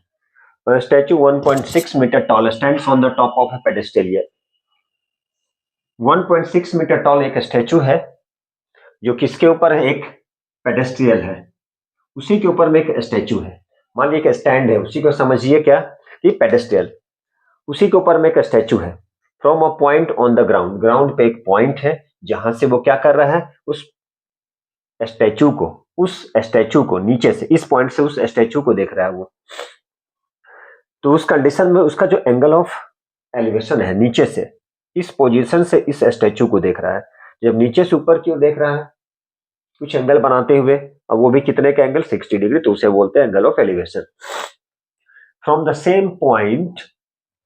Statue 1.6 metre tall stands on the top of a pedestal. 1.6 metre tall एक स्टैचू है जो किसके ऊपर है, एक पेडेस्ट्रियल है, उसी के ऊपर में एक स्टैचू है। मान लीजिए एक स्टैंड है, उसी को समझिए क्या कि पेडेस्ट्रियल, उसी के ऊपर में एक स्टैचू है। From a point on the ground, ground पे एक पॉइंट है जहां से वो क्या कर रहा है, उस स्टैचू को नीचे से, इस पॉइंट से उस स्टैचू को देख रहा है वो। तो उस कंडीशन में उसका जो एंगल ऑफ एलिवेशन है नीचे से, इस पोजीशन से इस स्टैचू को देख रहा है। जब नीचे से ऊपर की ओर देख रहा है कुछ एंगल बनाते हुए, अब वो भी कितने का एंगल 60 डिग्री, तो उसे बोलते हैं angle of elevation. From the same point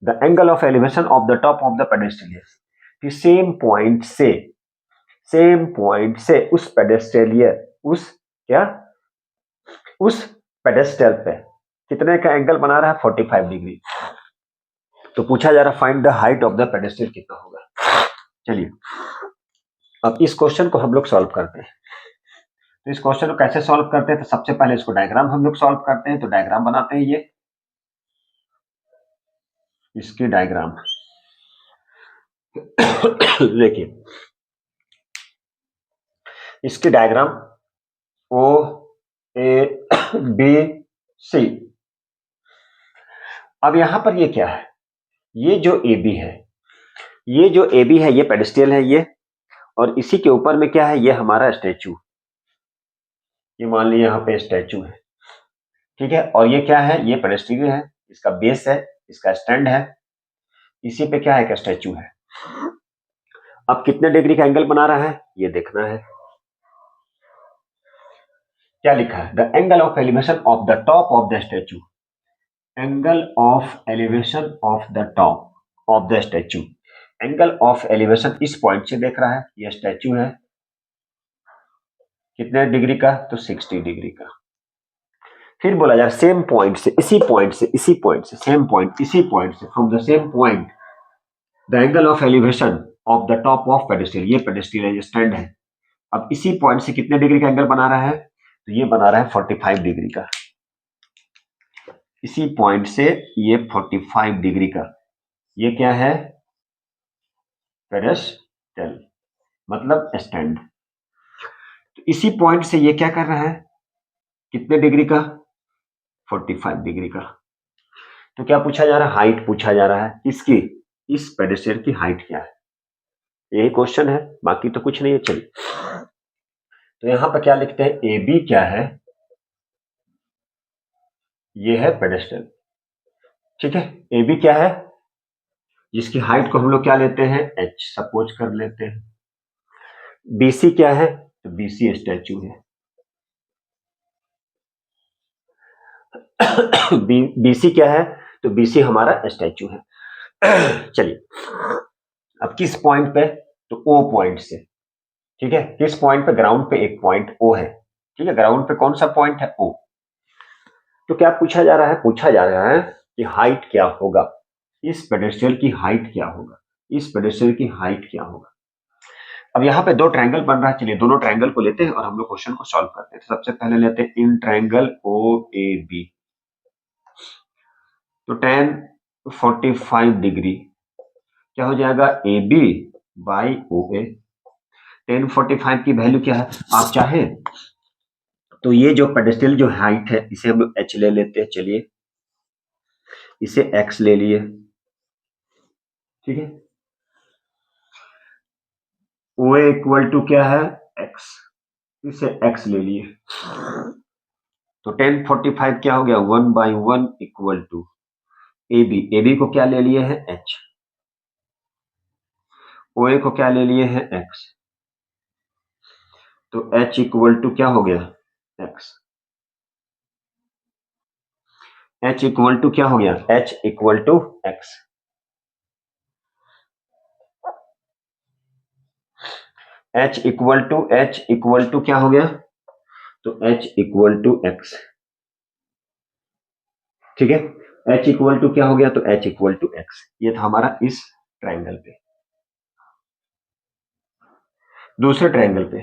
the angle of elevation of the top of the pedestal, same point से उस पेडेस्टलियर, उस पेडेस्टल पे कितने का एंगल बना रहा है 45 डिग्री। तो पूछा जा रहा find the height of the pedestal कितना होगा। चलिए अब इस क्वेश्चन को हम लोग सॉल्व करते हैं। तो इस क्वेश्चन को कैसे सॉल्व करते हैं, तो सबसे पहले इसको डायग्राम हम लोग सॉल्व करते हैं। तो डायग्राम बनाते हैं, ये इसकी डायग्राम देखिए, इसकी डायग्राम ओ ए बी सी। अब यहां पर ये क्या है, ये जो ए बी है, ये पेडेस्ट्रियल है ये, और इसी के ऊपर में क्या है, ये हमारा स्टैचू, ये मान लीजिए यहाँ पे स्टैचू है, ठीक है। और ये क्या है, ये पेडेस्ट्रियल है, इसका बेस है, इसका स्टैंड है, इसी पे क्या है, एक स्टैचू है। अब कितने डिग्री का एंगल बना रहा है ये देखना है। क्या लिखा है, the angle of elevation of the top of the statue, angle of elevation of the top of the statue, angle of elevation इस पॉइंट से देख रहा है, ये स्टैचू है, कितने डिग्री का, तो 60 डिग्री का। फिर बोला जाए सेम पॉइंट से, इसी पॉइंट से, सेम पॉइंट, इसी पॉइंट से, from the same point the angle of elevation of the top of pedestal, ये पेडेस्टल है, ये स्टैंड है। अब इसी पॉइंट से कितने डिग्री का एंगल बना रहा है, तो ये बना रहा है 45 डिग्री का, इसी पॉइंट से ये 45 डिग्री का, ये क्या है, पेडेस्टल मतलब स्टैंड। तो इसी पॉइंट से ये क्या कर रहा है, कितने डिग्री का, 45 डिग्री का। तो क्या पूछा जा रहा है, हाइट पूछा जा रहा है इसकी, इस पेडेस्टल की हाइट क्या है, यही क्वेश्चन है, बाकी तो कुछ नहीं है। चलिए तो यहां पर क्या लिखते हैं, ए बी क्या है, ये है पेडेस्टल, ठीक है। ए बी क्या है, जिसकी हाइट को हम लोग क्या लेते हैं, एच सपोज कर लेते हैं। बीसी क्या है, तो बीसी स्टैचू है, बीसी क्या है? तो बीसी हमारा स्टैचू है। चलिए, अब किस पॉइंट पे? तो ओ पॉइंट से। ठीक है, किस पॉइंट पे? ग्राउंड पे एक पॉइंट ओ है। ठीक है, ग्राउंड पे कौन सा पॉइंट है? ओ। तो क्या पूछा जा रहा है? पूछा जा रहा है कि हाइट क्या होगा, इस पेडेस्ट्रियल की हाइट क्या होगा, इस पेडेस्ट्रियल की हाइट क्या होगा। अब यहाँ पे दो ट्रायंगल बन रहा है, चलिए दोनों ट्रायंगल को लेते हैं और हम लोग क्वेश्चन को सॉल्व करते हैं। तो सबसे पहले लेते हैं in triangle O A B. तो tan 45 डिग्री क्या हो जाएगा? A B by O A. tan 45 की वैल्यू क्या है? आप चाहें तो ये जो पेडेस्ट्रियल जो हाइट है इसे हम लोग h ले लेते हैं। चलिए, इसे x ले लिए। ठीक है, ओ ए इक्वल टू क्या है? x, इसे x ले लिए। तो tan 45 क्या हो गया? 1/1 equal to A B. A B को क्या ले लिए हैं? h। ओ ए को क्या ले लिए हैं? x। तो h इक्वल टू क्या हो गया? x। h इक्वल टू क्या हो गया? h equal to x। h equal to क्या हो गया? तो h इक्वल टू x। ठीक है, h इक्वल टू क्या हो गया? तो h इक्वल टू x। ये था हमारा इस ट्रायंगल पे। दूसरे ट्रायंगल पे,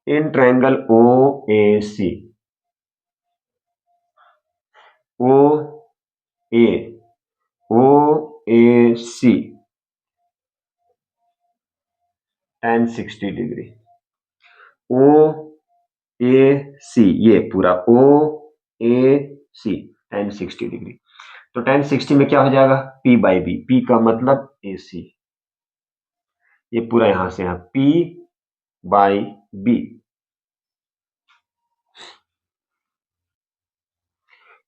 in triangle O A C. O A, O A C tan 60 degree. O A C, ये पूरा O A C tan 60 degree. तो tan 60 में क्या हो जाएगा? P by B. P का मतलब ए सी, ये पूरा यहां से यहां P by B.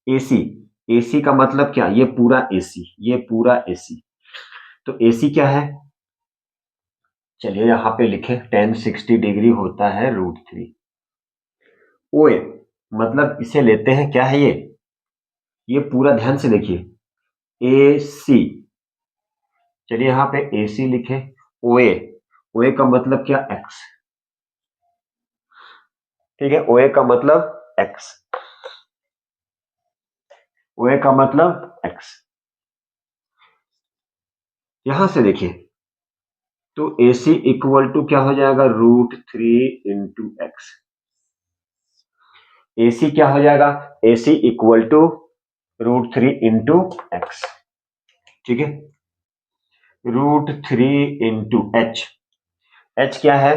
A C, A C का मतलब क्या? ये पूरा एसी, ये पूरा एसी। तो एसी क्या है? चलिए यहां पे लिखे tan 60 डिग्री होता है √3। ओ ए मतलब इसे लेते हैं, क्या है ये पूरा ध्यान से देखिए ए सी। चलिए यहां पे ए सी लिखे। ओ ए का मतलब क्या? एक्स। ठीक है, ओ ए का मतलब एक्स, ओ ए का मतलब एक्स। यहां से देखिए, तो ए सी इक्वल टू क्या हो जाएगा? √3 इंटू एक्स। ए सी क्या हो जाएगा? A C equal to √3 into X. ठीक है, √3 इंटू एच। एच क्या है?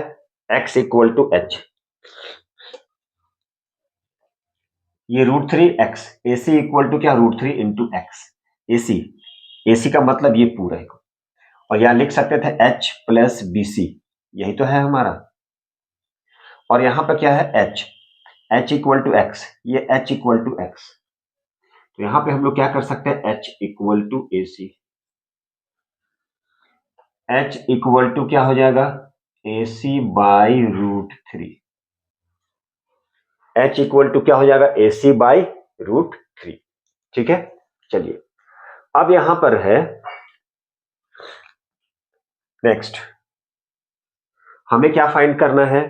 X equal to H. ये √3 X. A C equal to क्या? √3 into x. A C, A C का मतलब ये पूरा है। और यहां लिख सकते थे एच प्लस बी सी, यही तो है हमारा। और यहां पर क्या है? H, H equal to X, ये एच इक्वल टू एक्स। तो यहां पे हम लोग क्या कर सकते हैं? H equal to A C. H equal to क्या हो जाएगा? A C by √3। H equal to क्या हो जाएगा? A C by √3। ठीक है, चलिए अब यहां पर है नेक्स्ट, हमें क्या फाइंड करना है?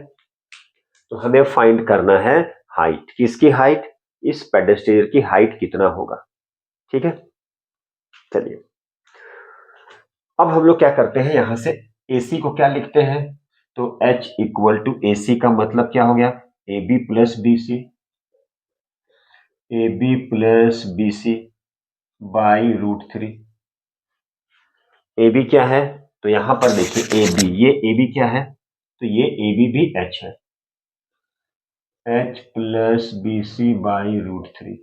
तो हमें फाइंड करना है हाइट। किसकी हाइट? इस पेडेस्टियर की हाइट कितना होगा। ठीक है, चलिए अब हम लोग क्या करते हैं, यहां से AC को क्या लिखते हैं? तो H equal to A C का मतलब क्या हो गया? A B plus B C, A B plus B C by √3। A B क्या है? तो यहां पर देखिए ए बी, ये ए बी क्या है? तो ये ए बी भी H है, H plus B C by √3।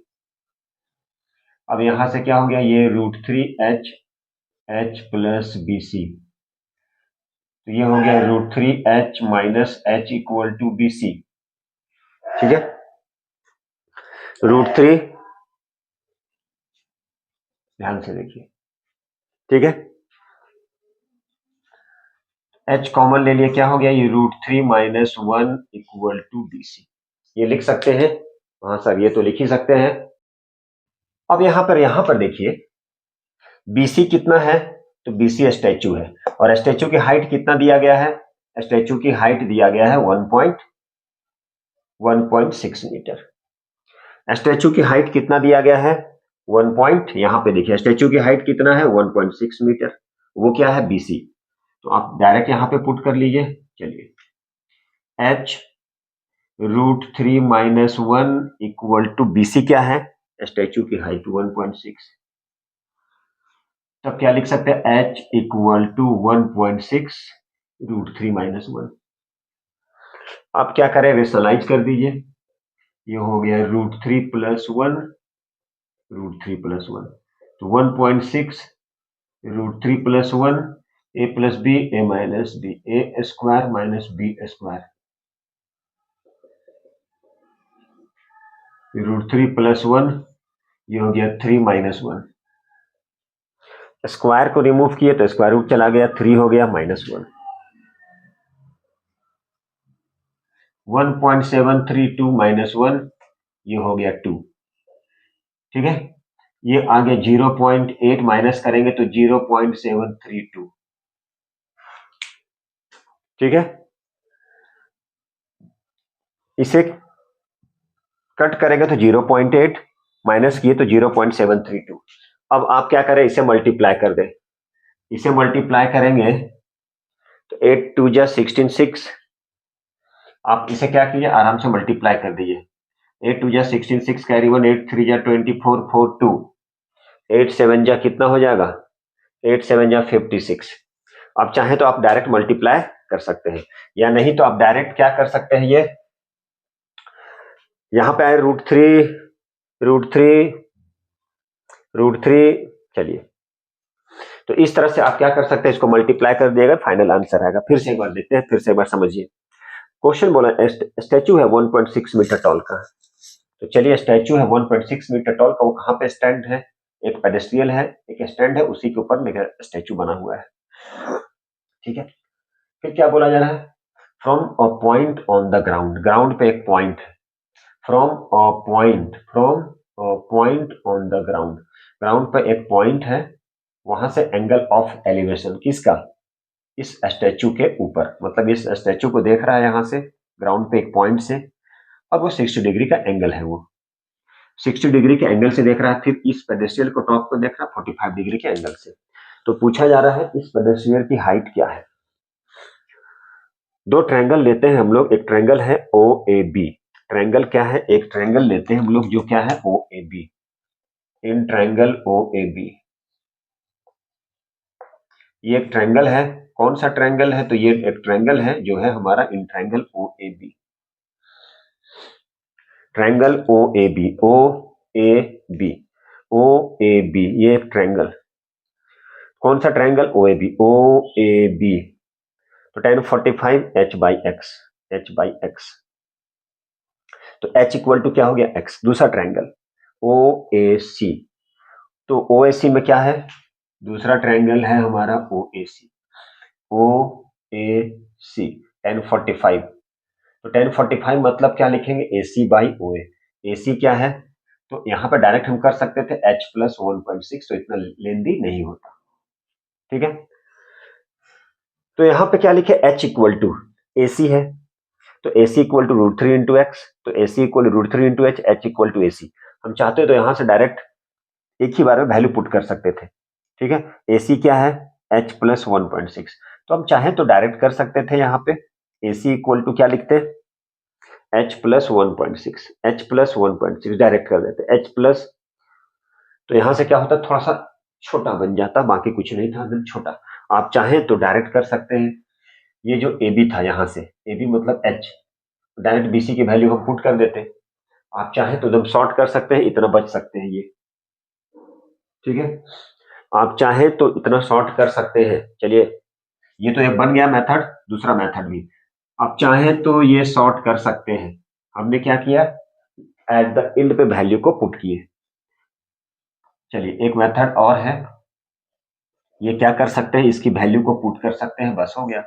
अब यहां से क्या हो गया? ये √3 H, H plus B C. तो ये हो गया √3 H minus H equal to B C. ठीक है, √3, ध्यान से देखिए। ठीक है, H कॉमन ले लिया, क्या हो गया? ये √3 minus 1 equal to B C. ये लिख सकते हैं हाँ सर, ये तो लिख ही सकते हैं। अब यहां पर देखिए, बीसी कितना है, तो बीसी स्टैचू है, और स्टैचू की हाइट कितना दिया गया है, स्टैचू की हाइट दिया गया है 1.6 मीटर। स्टैचू की हाइट कितना दिया गया है, 1 पॉइंट, यहां पे देखिए स्टैचू की हाइट कितना है 1.6 मीटर, वो क्या है बीसी। तो आप डायरेक्ट यहां पे पुट कर लीजिए। चलिए, h √3 - 1 इक्वल टू बीसी क्या है, स्टैचू की हाइट 1.6। तब क्या लिख सकते हैं, h इक्वल टू 1.6 √3 - 1। आप क्या करें, रेशनलाइज कर दीजिए, ये हो गया √3 + 1 √3 + 1, तो 1.6 √3 + 1, a + b a - b, a square - b square, √3 + 1, ये हो गया 3 - 1। स्क्वायर को रिमूव किए तो स्क्वायर रूट चला गया, 3 हो गया -1। 1.732 - 1, ये हो गया 2। ठीक है, ये आगे 0.8 माइनस करेंगे तो 0.732। ठीक है, इसे कट करेंगे तो 0.8 माइनस किए तो 0.732। अब आप क्या करें, इसे मल्टीप्लाई कर दें, इसे मल्टीप्लाई करेंगे तो 8 2 जा 16 6। आप इसे क्या कीजिए, आराम से मल्टीप्लाई कर दीजिए, 8 2 जा 16 6 कैरी 1, 8 3 जा 24 4 2, 8 7 जा कितना हो जाएगा, 8 7 जा 56। आप चाहें तो आप डायरेक्ट मल्टीप्लाई कर सकते हैं, या नहीं तो आप डायरेक्ट क्या कर सकते हैं, ये यहां पे आए √3 चलिए, तो इस तरह से आप क्या कर सकते हैं, इसको मल्टीप्लाई कर दिएगा, फाइनल आंसर आएगा। फिर से एक बार देखते हैं, फिर से एक बार समझिए। क्वेश्चन बोला स्टैचू है 1.6 मीटर टॉल का, तो चलिए स्टैचू है 1.6 मीटर टॉल का, वो कहाँ पे स्टैंड है, एक पेडेस्ट्रियल है, एक स्टैंड है, उसी के ऊपर मेरा स्टैचू बना हुआ है। ठीक है, फिर क्या बोला जा रहा है, from a point on the ground, ground पे एक पॉइंट है, from a point on the ground, ground पे एक पॉइंट है, वहां से एंगल ऑफ एलिवेशन किसका, इस स्टैचू के ऊपर, मतलब इस स्टैचू को देख रहा है यहां से ग्राउंड पे एक पॉइंट से, और वो 60 डिग्री का एंगल है, वो 60 डिग्री के एंगल से देख रहा है, फिर इस पेडेस्ट्रियल को टॉप को देख रहा है 45 डिग्री के एंगल से। तो पूछा जा रहा है इस पेडेस्ट्रियल की हाइट क्या है। दो ट्रायंगल लेते हैं हम लोग, एक ट्रायंगल है ओ ए बी, ट्रायंगल क्या है, एक ट्रायंगल लेते हैं हम लोग जो क्या है O A B, in triangle O A B, ये एक ट्रायंगल है, कौन सा ट्रायंगल है, तो ये एक ट्रायंगल है जो है हमारा in triangle O A B, triangle O A B, O A B, O A B, ये एक ट्रायंगल, कौन सा triangle O A B, O A B, तो tan 45 h/x, h/x, तो h इक्वल टू क्या हो गया x। दूसरा ट्रायंगल ओ ए सी, तो ओ ए सी में क्या है, दूसरा ट्रायंगल है हमारा ओ A C, O A C tan 45, तो tan 45 मतलब क्या लिखेंगे, ए सी बाई ओ ए सी क्या है, तो यहाँ पे डायरेक्ट हम कर सकते थे h + 1.6, तो इतना लेंदी नहीं होता। ठीक है, तो यहाँ पे क्या लिखे, h equal to A C है, तो A C equal to √3 into X, तो A C equal √3 into H equal to A C. हम चाहते तो यहाँ से डायरेक्ट एक ही बार में वैल्यू पुट कर सकते थे। ठीक है, ए सी क्या है, h + 1.6, तो हम चाहें तो डायरेक्ट कर सकते थे, यहाँ पे ए सी इक्वल टू क्या लिखते, h + 1.6, h + 1.6 डायरेक्ट कर देते, h प्लस, तो यहाँ से क्या होता, थोड़ा सा छोटा बन जाता, बाकी कुछ नहीं था, एकदम छोटा। आप चाहें तो डायरेक्ट कर सकते हैं, ये जो ए बी था, यहाँ से ए बी मतलब h, डायरेक्ट बीसी की वैल्यू हम पुट कर देते, आप चाहें तो एकदम शॉर्ट कर सकते हैं, इतना बच सकते हैं ये। ठीक है, आप चाहें तो इतना शॉर्ट कर सकते हैं। चलिए, ये तो एक बन गया मेथड, दूसरा मेथड भी आप चाहें तो ये शॉर्ट कर सकते हैं। हमने क्या किया, एट द एंड पे वैल्यू को पुट किए। चलिए, एक मेथड और है, ये क्या कर सकते हैं, इसकी वैल्यू को पुट कर सकते हैं, बस हो गया।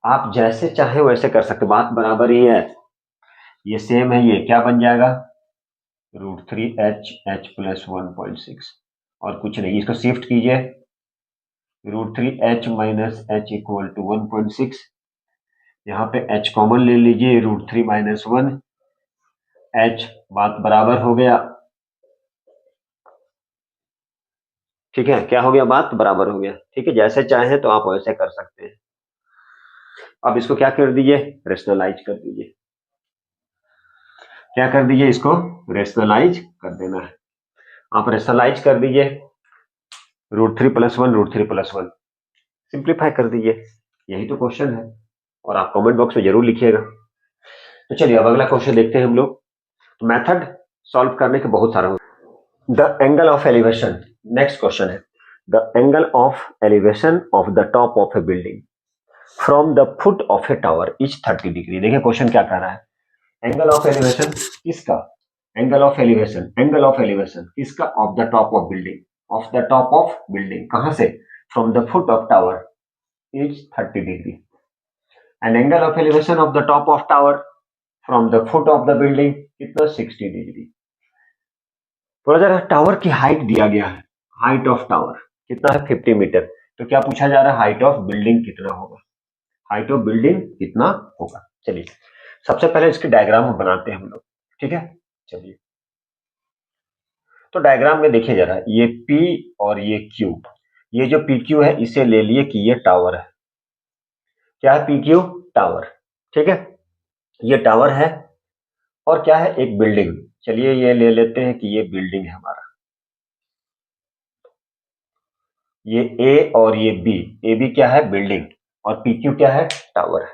आप जैसे चाहे वैसे कर सकते, बात बराबर ही है, ये सेम है, ये क्या बन जाएगा √3h प्लस 1.6 और कुछ नहीं। इसको शिफ्ट कीजिए, √3h minus h equal to 1.6। यहाँ पे h कॉमन ले लीजिए, √3 माइनस 1, h बात बराबर हो गया। ठीक है, क्या हो गया, बात बराबर हो गया। ठीक है, जैसे चाहे तो आप वैसे कर सकते हैं। अब इसको क्या कर दीजिए, रेशनलाइज कर दीजिए। क्या कर दीजिए, इसको रेशनलाइज कर देना है। आप रेशनलाइज कर दीजिए, √3 प्लस 1 √3 प्लस 1 सिंप्लीफाई कर दीजिए। यही तो क्वेश्चन है और आप कमेंट बॉक्स में जरूर लिखिएगा। तो चलिए अब अगला क्वेश्चन देखते हैं हम लोग। तो मेथड सॉल्व करने के बहुत सारे। The angle of elevation, next question है, the angle of elevation of the top of a building from the foot of a tower is 30 degree. देखिए क्वेश्चन क्या कह रहा है, एंगल ऑफ एलिवेशन किसका, एंगल ऑफ एलिवेशन किसका, of the top of building, of the top of building कहां से, from the foot of tower is 30 degree and angle of elevation of the top of tower from the foot of the building कितना 60 degree. बोला जा रहा है tower की height दिया गया है, हाइट ऑफ टावर कितना है 50 मीटर। तो क्या पूछा जा रहा है, हाइट ऑफ बिल्डिंग कितना होगा, हाइट ऑफ बिल्डिंग कितना होगा। चलिए सबसे पहले इसकी डायग्राम बनाते हैं हम लोग। ठीक है, चलिए तो डायग्राम में देखिए जरा, ये P और ये Q, ये जो PQ है इसे ले लिए कि ये टावर है। क्या है PQ, टावर। ठीक है, ये टावर है और क्या है, एक बिल्डिंग। चलिए ये ले लेते हैं कि ये बिल्डिंग है हमारा, ये A और ये B, ए बी क्या है बिल्डिंग और PQ क्या है, टावर है।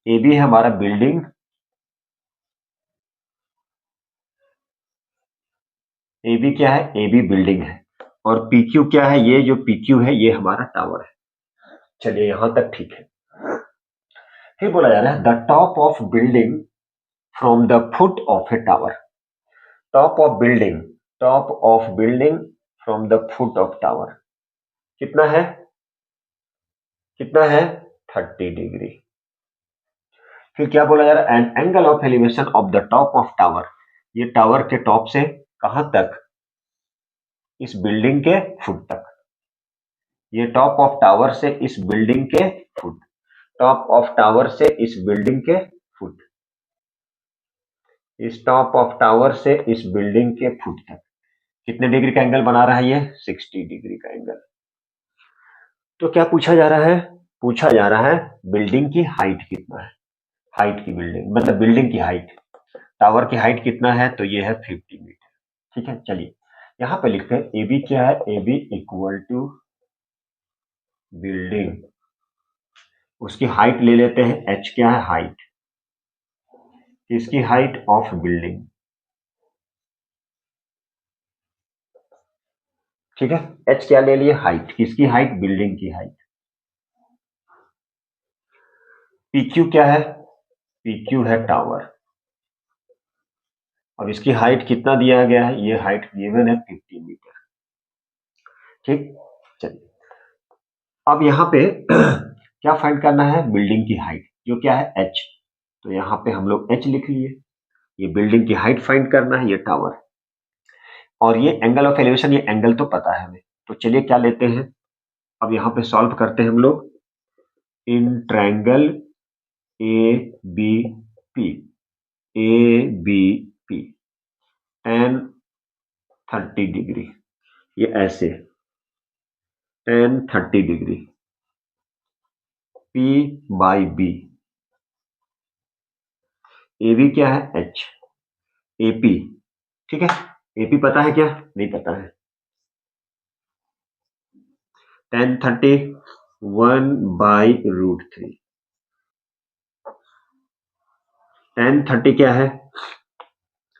ए बी है हमारा बिल्डिंग, ए बी क्या है, ए बी बिल्डिंग है और PQ क्या है, ये जो PQ है ये हमारा टावर है। चलिए यहां तक ठीक है। फिर बोला जा रहा है the top of building from the foot of a tower, top of building, top of building from the foot of tower कितना है, कितना है 30 डिग्री। फिर क्या बोला जा रहा है, an angle of elevation of the top of tower, ये टावर के टॉप से कहां तक, इस बिल्डिंग के फुट तक, ये टॉप ऑफ टावर से इस बिल्डिंग के फुट, टॉप ऑफ टावर से इस बिल्डिंग के फुट, इस टॉप ऑफ टावर से इस बिल्डिंग के फुट तक कितने डिग्री का एंगल बना रहा है, ये 60 डिग्री का एंगल। तो क्या पूछा जा रहा है, पूछा जा रहा है बिल्डिंग की हाइट कितना है, हाइट की बिल्डिंग मतलब बिल्डिंग की हाइट, टावर की हाइट कितना है, तो ये है 50 मीटर। ठीक है, चलिए यहां पे लिखते हैं ए बी क्या है, A B equal to building, उसकी हाइट ले लेते हैं, एच क्या है हाइट, इसकी हाइट ऑफ बिल्डिंग। ठीक है, एच क्या ले लिए, हाइट, किसकी हाइट, बिल्डिंग की हाइट। PQ क्या है, PQ है टावर, अब इसकी हाइट कितना दिया गया है, ये हाइट गिवन है 50 मीटर। ठीक, चलिए अब यहाँ पे क्या फाइंड करना है, बिल्डिंग की हाइट जो क्या है h, तो यहाँ पे हम लोग h लिख लिए, ये बिल्डिंग की हाइट फाइंड करना है, ये टावर, और ये एंगल ऑफ एलिवेशन, ये एंगल तो पता है हमें। तो चलिए क्या लेते हैं, अब यहाँ पे सॉल्व करते हैं हम लोग, in triangle A B P, A B P tan 30 degree, ये ऐसे tan 30 degree P by B, A B क्या है h, ए पी। ठीक है, ए पी पता है क्या, नहीं पता है, tan 30 1 बाई √3, tan 30 क्या है,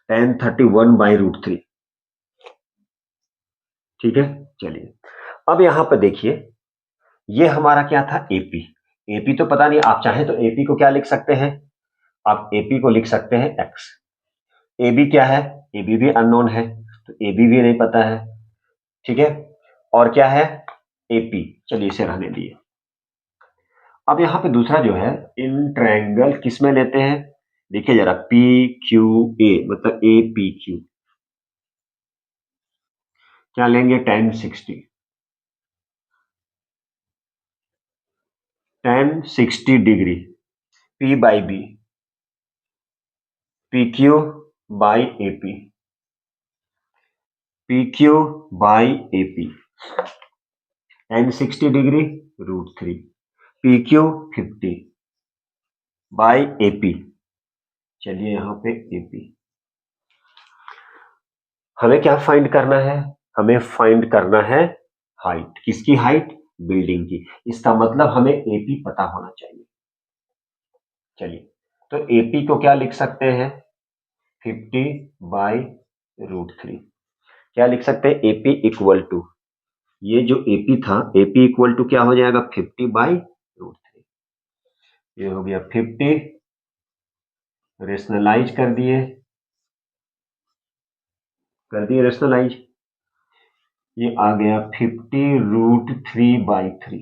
tan 30 1 बाई √3। ठीक है, चलिए अब यहां पर देखिए, ये हमारा क्या था एपी, एपी तो पता नहीं, आप चाहें तो एपी को क्या लिख सकते हैं, आप एपी को लिख सकते हैं एक्स। एबी क्या है, एबी भी अननोन है तो एबी भी नहीं पता है। ठीक है, और क्या है एपी, चलिए इसे रहने दिए। अब यहाँ पे दूसरा जो है, इन ट्रायंगल किस में लेते हैं, देखिए जरा, पी क्यू ए मतलब ए पी क्यू, क्या लेंगे, tan 60, tan 60 degree P by B, P Q by A P, P Q by A P, tan 60 degree √3, P Q 50 by A P. चलिए यहाँ पे ए पी, हमें क्या find करना है, हमें फाइंड करना है हाइट, किसकी हाइट, बिल्डिंग की। इसका मतलब हमें एपी पता होना चाहिए। चलिए, तो एपी को क्या लिख सकते हैं, 50 बाई √3। क्या लिख सकते हैं, एपी इक्वल टू, ये जो एपी था, एपी इक्वल टू क्या हो जाएगा, 50 बाई √3। ये हो गया 50, रेशनलाइज कर दिए रेशनलाइज, ये आ गया 50 √3 बाई 3।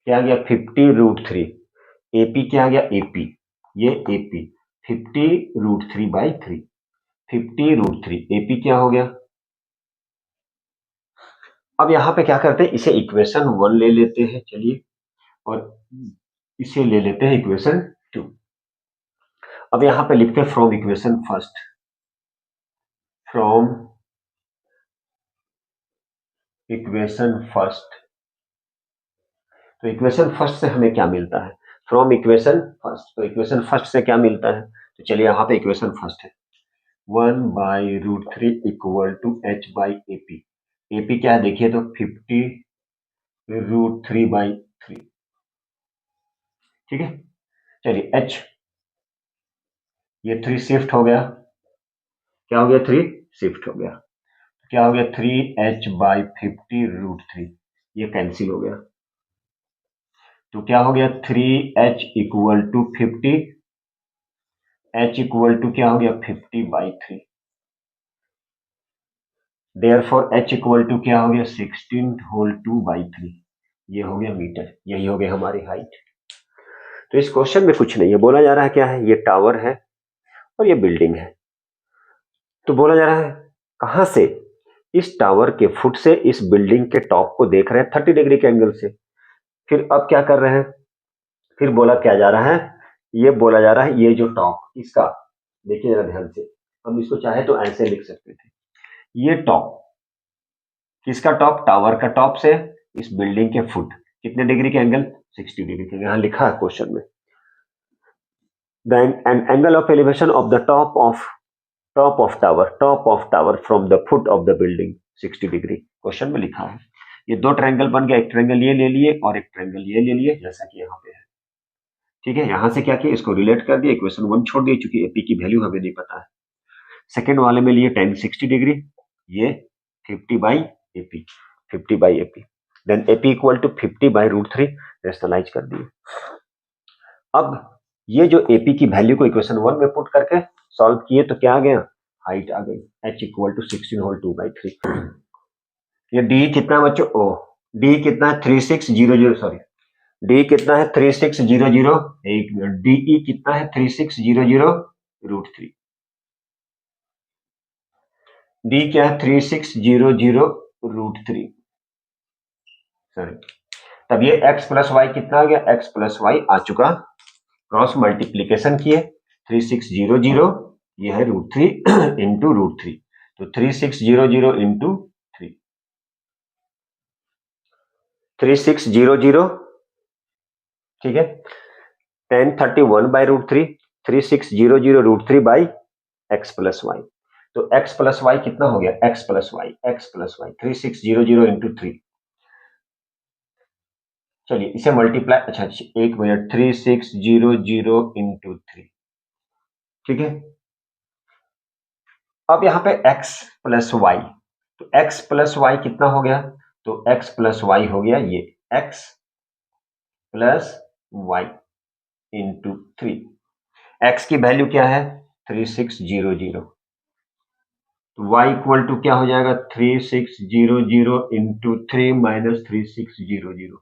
क्या आ गया, 50 √3, एपी क्या आ गया, एपी, ये एपी 50 √3 बाई 3, 50 √3, एपी क्या हो गया। अब यहां पे क्या करते हैं, इसे इक्वेशन 1 ले लेते हैं, चलिए, और इसे ले लेते हैं इक्वेशन 2। अब यहां पे लिखते हैं from equation first, from equation first. तो इक्वेशन फर्स्ट से हमें क्या मिलता है, फ्रॉम इक्वेशन फर्स्ट, तो इक्वेशन फर्स्ट से क्या मिलता है, तो चलिए यहाँ पे इक्वेशन फर्स्ट है, 1 by √3 equal to H by A P. A P क्या है देखिए, तो 50 √3 बाई 3, ठीक है। चलिए एच, ये 3 शिफ्ट हो गया, क्या हो गया, 3 शिफ्ट हो गया, क्या हो गया, 3h बाई 50 √3, ये कैंसिल हो गया, तो क्या हो गया, 3h equal to 50, h equal to क्या हो गया, 50 by 3, therefore h equal to क्या हो गया, 16 होल 2 बाई 3, ये हो गया मीटर, यही हो गया हमारी हाइट। तो इस क्वेश्चन में कुछ नहीं है, बोला जा रहा है क्या है, ये टावर है और ये बिल्डिंग है। तो बोला जा रहा है कहां से, इस टावर के फुट से इस बिल्डिंग के टॉप को देख रहे हैं 30 डिग्री के एंगल से। फिर अब क्या कर रहे हैं, फिर बोला क्या जा रहा है, ये बोला जा रहा है ये जो टॉप इसका, देखिए जरा ध्यान से, हम इसको चाहे तो ऐसे लिख सकते थे, ये टॉप, किसका टॉप, टावर का टॉप से इस बिल्डिंग के फुट कितने डिग्री के एंगल, 60 डिग्री के, यहां लिखा है क्वेश्चन में, then an angle of elevation of the top of tower from the foot of the building 60 degree, question में लिखा है। ये दो ट्रायंगल बन गया, एक ट्रायंगल ये ले लिए और एक ट्रायंगल ये ले लिए, जैसा कि यहाँ पे है, ठीक है। यहां से क्या किया, इसको रिलेट कर दिया, इक्वेशन 1 छोड़ दिए, चूंकि एपी की वैल्यू हमें नहीं पता है। सेकेंड वाले में लिए tan 60 डिग्री, ये 50 by A P, 50 by A P, then A P equal to 50 by √3, rationalise कर दिए। अब ये जो एपी की वैल्यू को इक्वेशन 1 में पुट करके सॉल्व किए तो क्या आ गया, हाइट आ गई, h equal to 16 whole 2 by 3। ये डी कितना बच्चों, ओ डी कितना है 3600, सॉरी डी कितना है 3600, एक मिनट, डीई कितना है 3600 √3, डी क्या है 3600 √3, सॉरी, तब ये x प्लस वाई कितना आ गया, x प्लस वाई आ चुका, क्रॉस मल्टीप्लीकेशन किए 3600, ये है √3 इंटू √3, तो 3600 इंटू 3, 3600, ठीक है, 1031 by √3, 3600 √3 by x plus y, तो x प्लस वाई कितना हो गया, x प्लस वाई 3600 इंटू 3, चलिए इसे मल्टीप्लाई, अच्छा एक मिनट, 3600 इंटू 3, ठीक है। अब यहाँ पे x प्लस वाई, तो x प्लस वाई कितना हो गया, तो x प्लस वाई हो गया ये x plus y into 3, x की वैल्यू क्या है 3600, तो y इक्वल टू क्या हो जाएगा 3600 इंटू 3 माइनस 3600,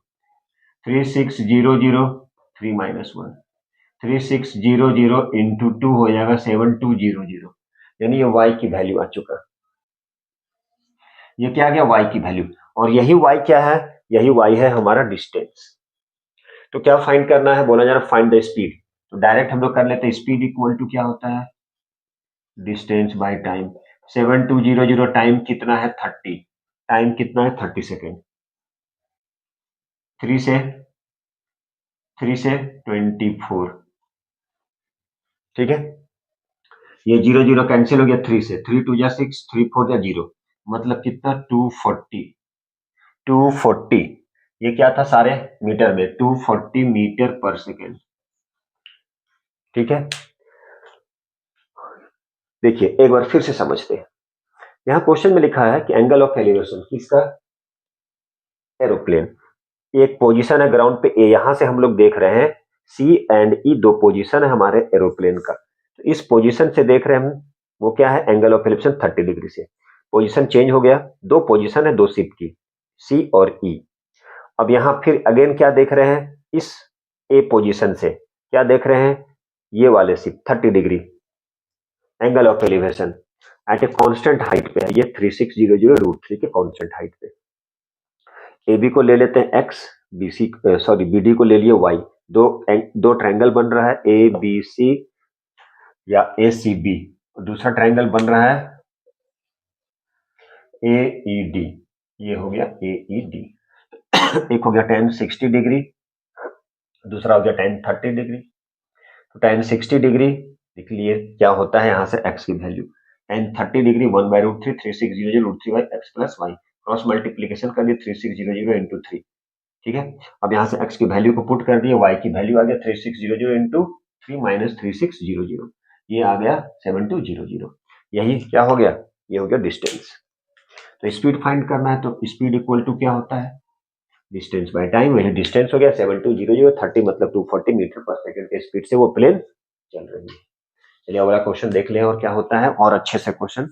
3600 3 माइनस 1, 3600 इंटू 2 हो जाएगा 7200, यानी ये y की वैल्यू आ चुका। ये क्या आ गया, y की वैल्यू। और यही y क्या है, यही y है हमारा डिस्टेंस। तो क्या फाइंड करना है, बोला जा रहा फाइंड द स्पीड। तो डायरेक्ट हम लोग कर लेते हैं, स्पीड इक्वल टू क्या होता है, डिस्टेंस बाय टाइम। 7200 टाइम कितना है 30, टाइम कितना है 30 सेकेंड। 3 से 24, ठीक है। ये 00 कैंसिल हो गया 3 से, 3 2 जा 6, 3 4 जा 0, मतलब कितना 240। 240 ये क्या था सारे मीटर में, 240 मीटर पर सेकेंड, ठीक है। देखिए एक बार फिर से समझते हैं। यहाँ क्वेश्चन में लिखा है कि एंगल ऑफ एलिवेशन किसका, एरोप्लेन। एक पोजीशन है ग्राउंड पे ए, यहां से हम लोग देख रहे हैं सी एंड ई, दो पोजीशन है हमारे एरोप्लेन का। तो इस पोजीशन से देख रहे हैं हम, वो क्या है, एंगल ऑफ एलिवेशन 30 डिग्री से। पोजीशन चेंज हो गया, दो पोजीशन है दो शिप की, सी और ई। अब यहां फिर अगेन क्या देख रहे हैं, इस ए पोजीशन से क्या देख रहे हैं, ये वाले ship 30 degree angle of elevation at a constant height पे है, ये 3600√3 के कांस्टेंट हाइट पे। ए बी को ले लेते हैं X, B C sorry B D को ले लिए वाई। दो ट्रायंगल बन रहा है ए बी सी या ए सी बी, दूसरा ट्रायंगल बन रहा है ए ई डी, ये हो गया ए ई डी। एक हो गया tan 60 डिग्री, दूसरा हो गया tan 30 डिग्री। तो tan 60 डिग्री लिख लिए, क्या होता है यहाँ से x की value, tan 30 degree 1/√3, 3600√3 by X plus y, cross multiplication कर दिए 3600 इंटू 3, ठीक है। अब यहाँ से x की वैल्यू को पुट कर दिए, y की वैल्यू आ गया 3600 इंटू 3 माइनस 3600, ये आ गया 7200। यही क्या हो गया, ये हो गया डिस्टेंस। तो स्पीड फाइंड करना है, तो स्पीड इक्वल टू क्या होता है, डिस्टेंस बाय टाइम। वही डिस्टेंस हो गया 7200, 30 मतलब 240 मीटर पर सेकंड के स्पीड से वो प्लेन चल रही है। चलिए अगला क्वेश्चन देख लें और क्या होता है, और अच्छे से क्वेश्चन